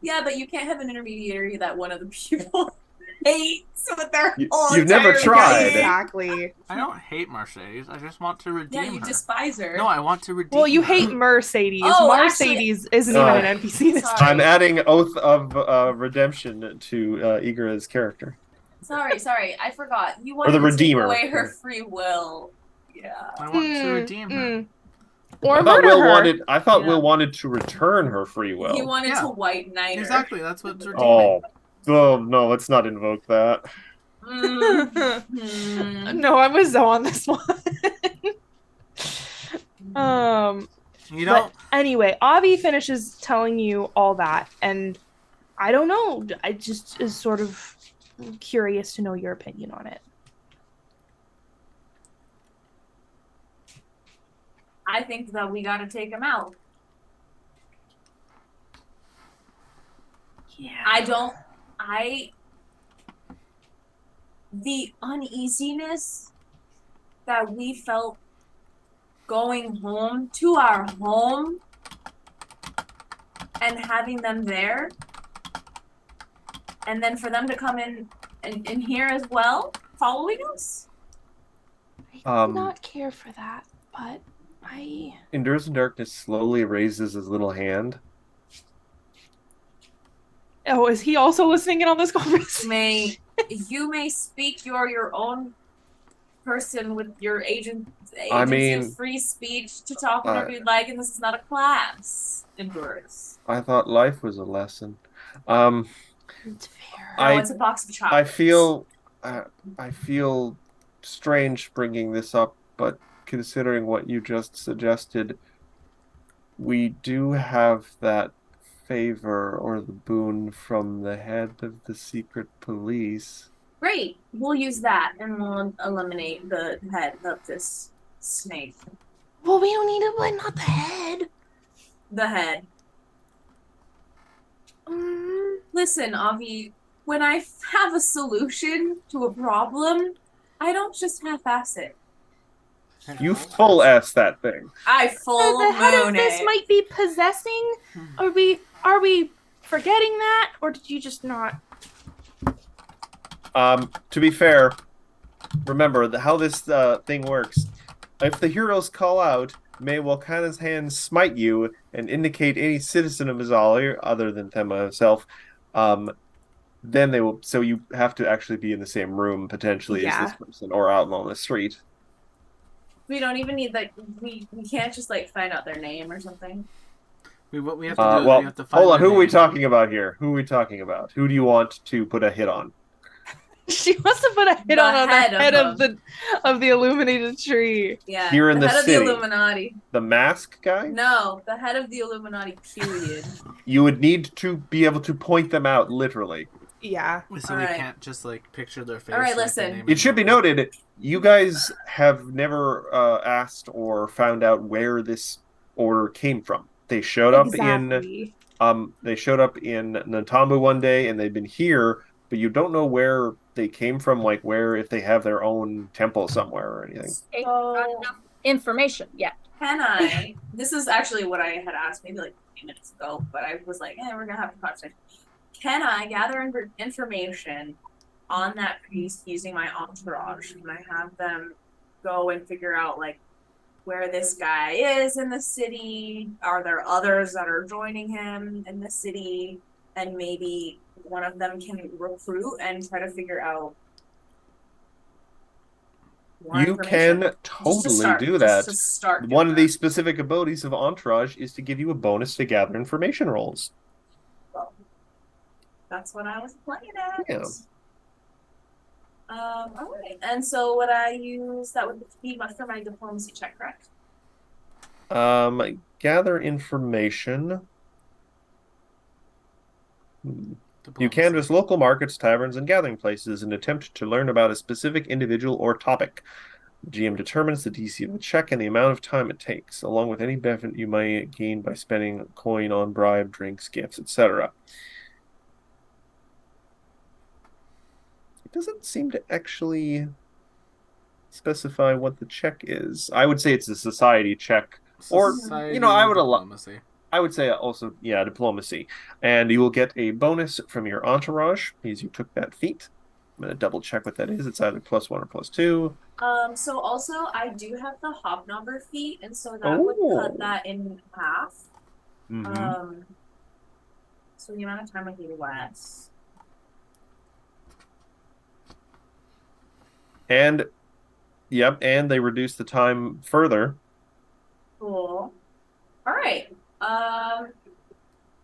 Yeah, but you can't have an intermediary that one of the people hates with their whole You've never tried. Exactly. I don't hate Mercedes. I just want to redeem her. Yeah, you despise her. No, I want to redeem Well, you her. hate Mercedes. Oh, Mercedes isn't even an NPC this time. I'm adding Oath of Redemption to Igra's character. Sorry, I forgot. You wanted the Redeemer. To take away her free will. Yeah. I want to redeem her. Or I thought Will wanted to return her free will. He wanted to white knight her. Exactly, that's what's redeeming. Oh no, let's not invoke that. No, I was so on this one. You don't. But anyway, Avi finishes telling you all that, and I don't know. I just is sort of curious to know your opinion on it. I think that we gotta take him out. Yeah. The uneasiness that we felt going home to our home and having them there, and then for them to come in here as well, following us. I do not care for that, but I. Endures in Darkness slowly raises his little hand. Oh, is he also listening in on this conversation? You may speak your own person with your agency of free speech to talk whenever you'd like, and this is not a class. Endures. I thought life was a lesson. It's fair. No, it's a box of chocolates. I feel strange bringing this up, but considering what you just suggested, we do have that favor or the boon from the head of the secret police. Great. We'll use that and we'll eliminate the head of this snake. Well, we don't need it, but not the head. The head. Listen, Avi, when I have a solution to a problem, I don't just half-ass it. You full-ass that thing. I full The head of this it. might be possessing. Are we forgetting that, or did you just not? To be fair, remember how this thing works. If the heroes call out, may Volcana's hand smite you and indicate any citizen of Azali other than Thema herself. Then they will. So you have to actually be in the same room potentially as this person, or out on the street. We don't even need we can't just like find out their name or something. What we have to do is we have to find hold on. their Who are we name. talking about here? Who are we talking about? Who do you want to put a hit on? She wants to put a hit on the head of the illuminated tree. Yeah. Here in the head city. of the Illuminati. The mask guy? No, the head of the Illuminati, period. You would need to be able to point them out literally. Yeah. So we can't just like picture their face. All right, like, listen. their name It should be noted, you guys have never asked or found out where this order came from. They showed up in Natambu one day, and they've been here, but you don't know where they came from, like where if they have their own temple somewhere or anything. Not enough information yet. Can I? This is actually what I had asked maybe like 15 minutes ago, but I was like, we're gonna have a conversation. Can I gather information on that priest using my entourage? Can I have them go and figure out like where this guy is in the city? Are there others that are joining him in the city? And maybe one of them can recruit and try to figure out more You information. can totally do that. Just to start One of doing the specific abilities of Entourage is to give you a bonus to gather information rolls. that. That's what I was playing at. Yeah. All right. And so would I use that would be for my diplomacy check, correct? Gather information. You canvass local markets, taverns, and gathering places and attempt to learn about a specific individual or topic. The GM determines the DC of the check and the amount of time it takes, along with any benefit you may gain by spending coin on bribe, drinks, gifts, etc. It doesn't seem to actually specify what the check is. I would say it's a society check. Society, or, I would diplomacy. I would say also, diplomacy. And you will get a bonus from your entourage because you took that feat. I'm going to double check what that is. It's either +1 or +2. So also I do have the hobnobber feat, and so that would cut that in half. Mm-hmm. So the amount of time would be less. And they reduce the time further. Cool. All right.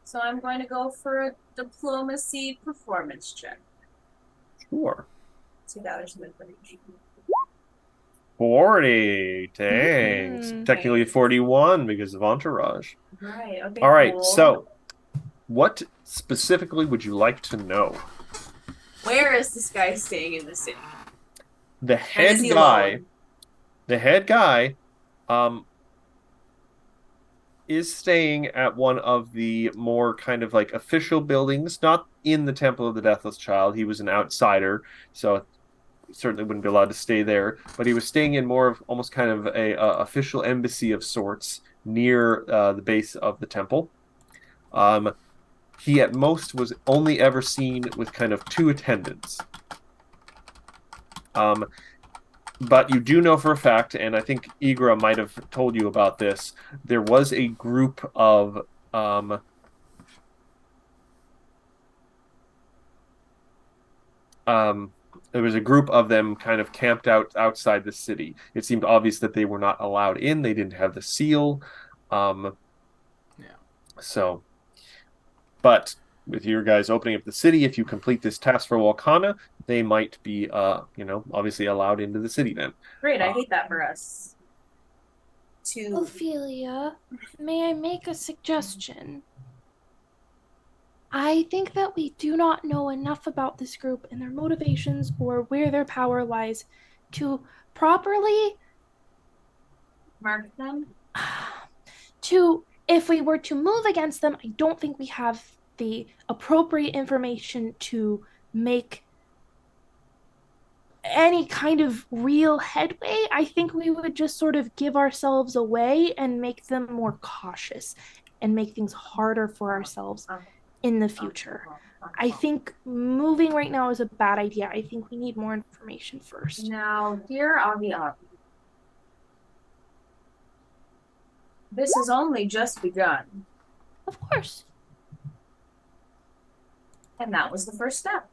So I'm going to go for a diplomacy performance check Sure. to gather some information. 40. Dang. Mhm. Technically 41 because of Entourage. Right. Okay. All right, cool. so what specifically would you like to know? where is this guy staying in the city? The And head is he guy, alone? the head guy, um, is staying at one of the more kind of like official buildings, not in the Temple of the Deathless Child. He was an outsider, so certainly wouldn't be allowed to stay there. But he was staying in more of almost kind of a official embassy of sorts near the base of the temple. Um, he at most was only ever seen with kind of two attendants. Um, but you do know for a fact, and I think Igra might have told you about this, there was a group of um, um, there was a group of them kind of camped out outside the city. It seemed obvious that they were not allowed in. They didn't have the seal. Um, Yeah. So, but with your guys opening up the city, if you complete this task for Walkana, they might be, obviously allowed into the city then. Great. I hate that for us. To Ophelia, may I make a suggestion? I think that we do not know enough about this group and their motivations or where their power lies to properly mark them. if we were to move against them, I don't think we have the appropriate information to make any kind of real headway. I think we would just sort of give ourselves away and make them more cautious and make things harder for ourselves in the future. I think moving right now is a bad idea. I think we need more information first. Now, dear Avi Avi, this has only just begun. Of course. And that was the first step.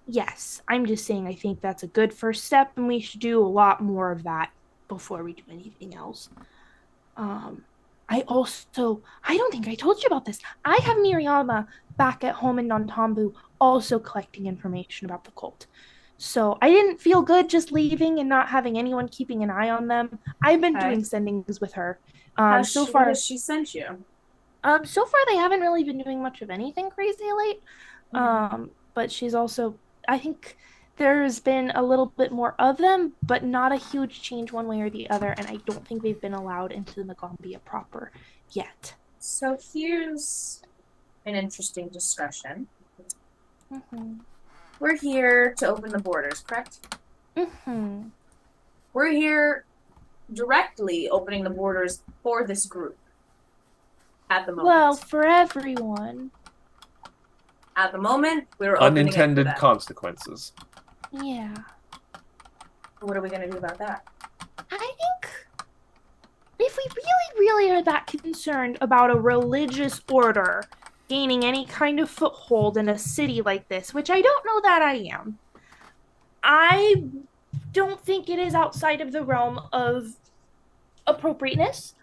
Yes, I'm just saying I think that's a good first step, and we should do a lot more of that before we do anything else. I don't think I told you about this. I have Miriama back at home in Nantambu also collecting information about the cult. So I didn't feel good just leaving and not having anyone keeping an eye on them. I've been doing sendings with her. What far, has she sent you? so far they haven't really been doing much of anything crazy late. But she's also, I think there's been a little bit more of them, but not a huge change one way or the other. And I don't think they've been allowed into the Magambia proper yet. So here's an interesting discussion. We're here to open the borders, correct? We're here directly opening the borders for this group at the moment. Well, for everyone. At the moment, we're unintended consequences. Yeah. What are we going to do about that? I think if we really, really are that concerned about a religious order gaining any kind of foothold in a city like this, which I don't know that I am, I don't think it is outside of the realm of appropriateness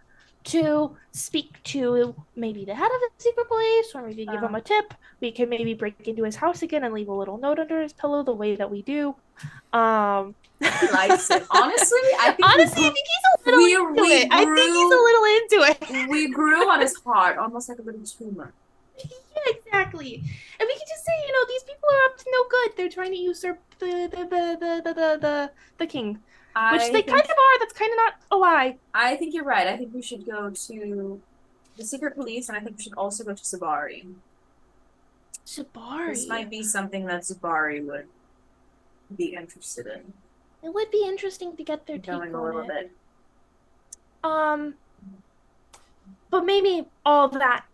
to speak to maybe the head of the secret police or maybe give him a tip. We can maybe break into his house again and leave a little note under his pillow the way that we do. He likes it. Honestly, I think I think he's a little into it. I think he's a little into it. We grew on his heart, almost like a little tumor. Yeah, exactly. And we can just say, these people are up to no good. They're trying to usurp the king. Which they kind of are. That's kind of not a lie. I think you're right. I think we should go to the secret police, and I think we should also go to Zubari. Zubari? This might be something that Zubari would be interested in. It would be interesting to get their take on a little bit. But maybe all that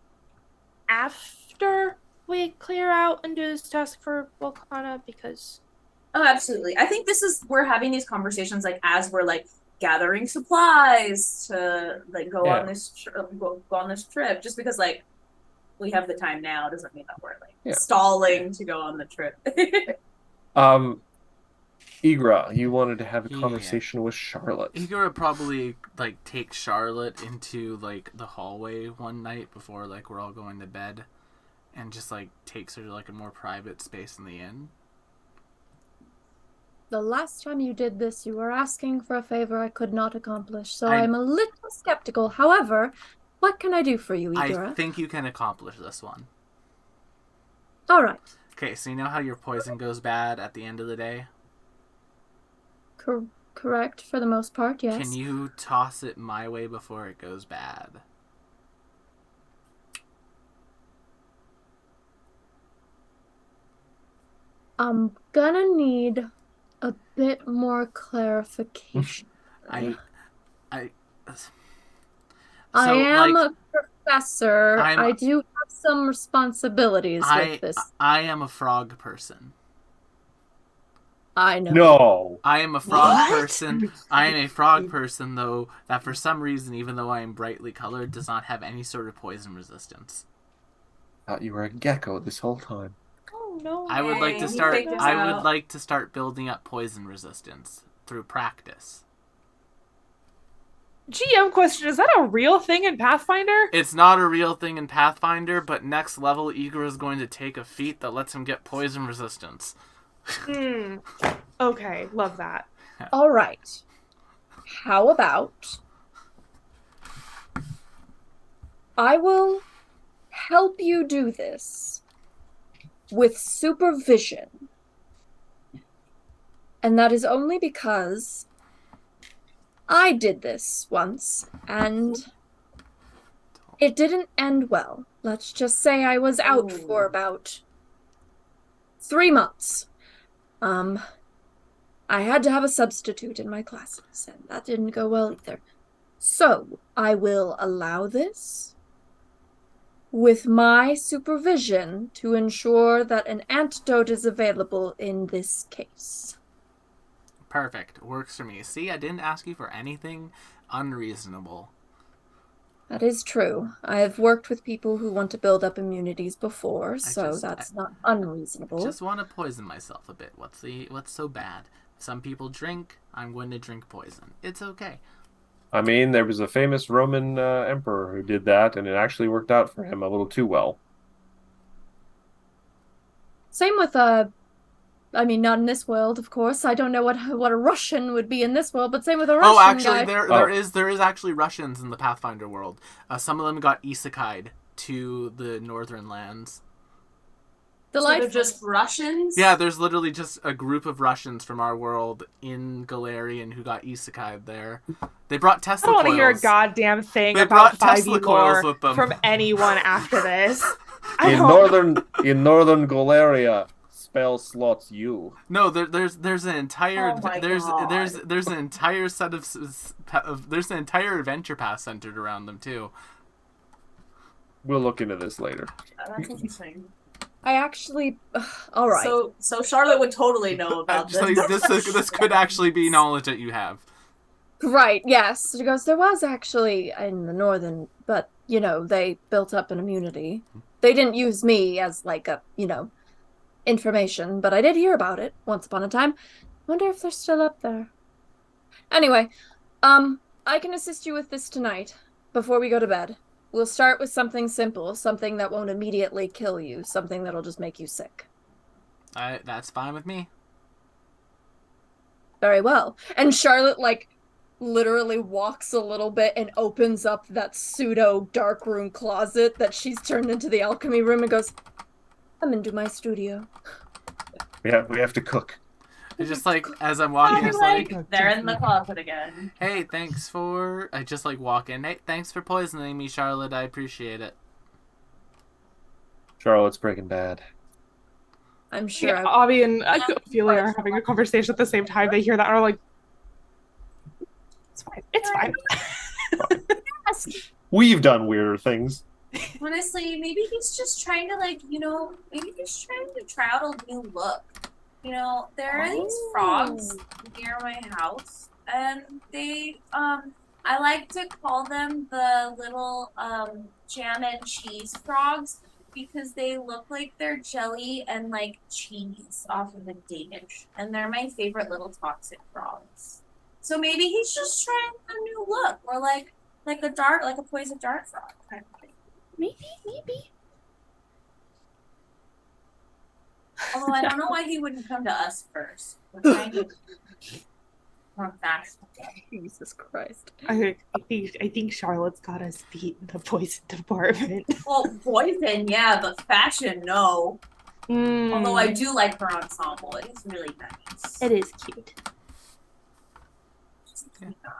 after we clear out and do this task for Volcana, because... Oh, absolutely. I think we're having these conversations as we're gathering supplies to go on this go on this trip. Just because we have the time now doesn't mean that we're stalling to go on the trip. Igra, you wanted to have a conversation with Charlotte. Igra would probably take Charlotte into the hallway one night before we're all going to bed, and just takes her to a more private space in the inn. the last time you did this, you were asking for a favor I could not accomplish, so I- I'm a little skeptical. However, what can I do for you, I Igora? think you can accomplish this one. All right. Okay, so you know how your poison goes bad at the end of the day? Correct for the most part, yes. Can you toss it my way before it goes bad? I'm gonna need a bit more clarification. I I So, am like, a professor. I do have some responsibilities with this. I am a frog person. I know. No. I am a frog What? person. I am a frog person, though, that for some reason, even though I am brightly colored, does not have any sort of poison resistance. Thought you were a gecko this whole time. Oh no. I would like Hey, to he start. figured us I would out. like to start building up poison resistance through practice. GM question: is that a real thing in Pathfinder? It's not a real thing in Pathfinder, but next level, Igor is going to take a feat that lets him get poison resistance. Hmm. Okay, love that. All right. How about I will help you do this with supervision. And that is only because I did this once and it didn't end well. Let's just say I was out for about 3 months. I had to have a substitute in my classes, and that didn't go well either. So, I will allow this with my supervision to ensure that an antidote is available in this case. Perfect. Works for me. See, I didn't ask you for anything unreasonable. That is true. I've worked with people who want to build up immunities before, so that's not unreasonable. Just want to poison myself a bit. What's so bad? Some people drink. I'm going to drink poison. It's okay. I mean, there was a famous Roman emperor who did that, and it actually worked out for him a little too well. Same with I mean, not in this world, of course. I don't know what a Russian would be in this world, but same with a Russian actually, guy. there is actually Russians in the Pathfinder world. Some of them got isekai'd to the northern lands. So Delightful. they're just Russians? Yeah, there's literally just a group of Russians from our world in Galarian who got isekai'd there. They brought I Tesla don't want to coils. hear a goddamn thing They about brought Tesla 5e coils lore with them. from anyone after this. I In don't- northern Galeria, spell slots you. No, there's an entire Oh my there's God. there's an entire set of there's an entire adventure path centered around them too. We'll look into this later. That's interesting. I actually. All right. So Charlotte would totally know about Just like, this could actually be knowledge that you have. Right, yes. She goes, there was actually in the northern, but, they built up an immunity. They didn't use me as, like, a, information, but I did hear about it once upon a time. Wonder if they're still up there. Anyway, I can assist you with this tonight, before we go to bed. We'll start with something simple, something that won't immediately kill you, something that'll just make you sick. That's fine with me. Very well. And Charlotte, literally walks a little bit and opens up that pseudo dark room closet that she's turned into the alchemy room and goes, I'm into my studio. We have to cook. It's just like as I'm walking, it's like, they're in the closet again. hey, thanks for. I just like walk in. Hey, thanks for poisoning me, Charlotte. I appreciate it. Charlotte's Breaking Bad. I'm sure. Yeah, Avi and Ophelia are having a conversation at the same time. They hear that and are like, it's fine. It's fine. We've done weirder things. Honestly, maybe he's just trying to maybe he's trying to try out a new look. There are these frogs near my house, and they I like to call them the little jam and cheese frogs because they look like they're jelly and like cheese off of a dish, and they're my favorite little toxic frogs. So maybe he's just trying a new look, or like a poison dart frog kind of thing. Maybe. Although I don't know why he wouldn't come to us first. We're kind of more fast. Jesus Christ. I think Charlotte's got us beat in the poison department. Well, poison, yeah, but fashion, no. Although I do like her ensemble. It is really nice. It is cute. She's a cute guy.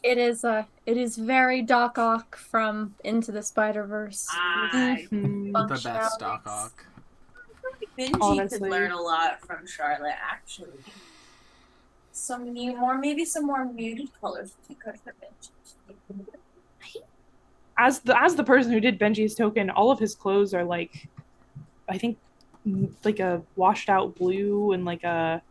It is very Doc Ock from Into the Spider-Verse. I The best Doc Ock. Benji Honestly. could learn a lot from Charlotte, actually. Maybe some more muted colors would be good for Benji. As the person who did Benji's token, all of his clothes are like, I think, like a washed out blue and like a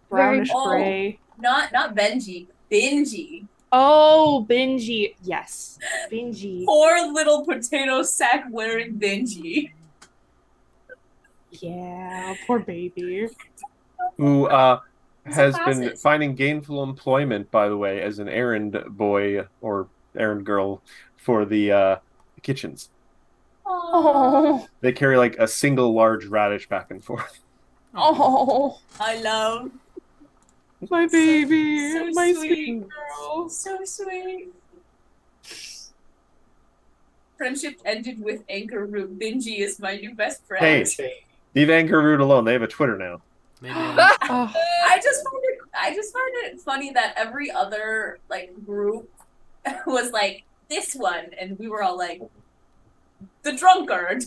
brownish bold. gray. Not Benji, Benji. Oh, Benji. Yes, Benji. Poor little potato sack wearing Benji. Yeah, poor baby. Who He's has a been classic. finding gainful employment, by the way, as an errand boy or errand girl for the kitchens. Oh, They carry like a single large radish back and forth. oh, I love. my baby, so my sweet. sweet girl. So sweet. Friendship ended with Anchor Root. Benji is my new best friend. Hey, leave Anchor Root alone. They have a Twitter now. They do. Oh, I just find it funny that every other like group was like this one, and we were all like the drunkard.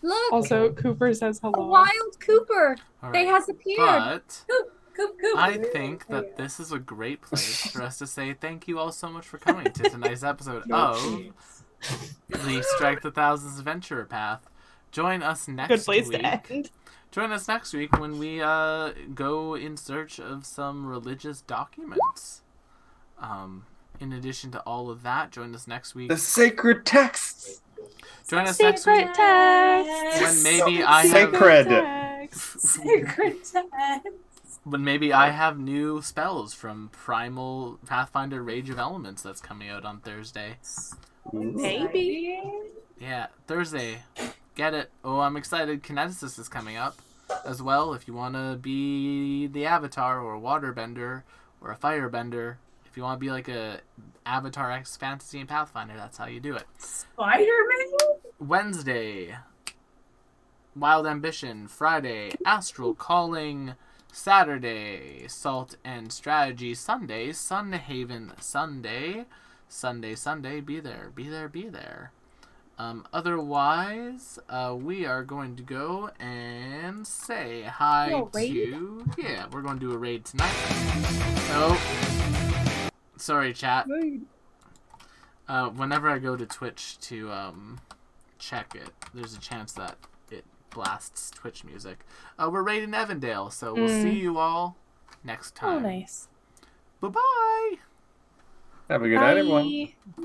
Look, also, Cooper says a hello. wild Cooper. All They right. has appeared. But Coop, coop. I think that this is a great place for us to say thank you all so much for coming to tonight's episode of the Strike the Thousands Adventure Path. Join us next Good place week. to end. Join us next week when we go in search of some religious documents. In addition to all of that, join us next week. The sacred texts. Join us next week Secret text. when maybe I have Sacred. Sacred text. when maybe I have new spells from Primal Pathfinder Rage of Elements that's coming out on Thursday. Maybe. Yeah, Thursday. Get it. Oh, I'm excited. Kineticist is coming up as well. If you want to be the Avatar or a Waterbender or a Firebender, if you want to be like a Avatar X Fantasy and Pathfinder, that's how you do it. Spider-Man? Wednesday, Wild Ambition. Friday, Astral Calling. Saturday, Salt and Strategy. Sunday, Sunhaven Sunday. Sunday, be there. Otherwise, we are going to go and say hi No, raid? to... Yeah, we're going to do a raid tonight. Oh, sorry, chat. Whenever I go to Twitch to check it, there's a chance that it blasts Twitch music. We're raiding Evandale, so we'll see you all next Oh, time. nice. Bye-bye! Have a good night, everyone. Bye.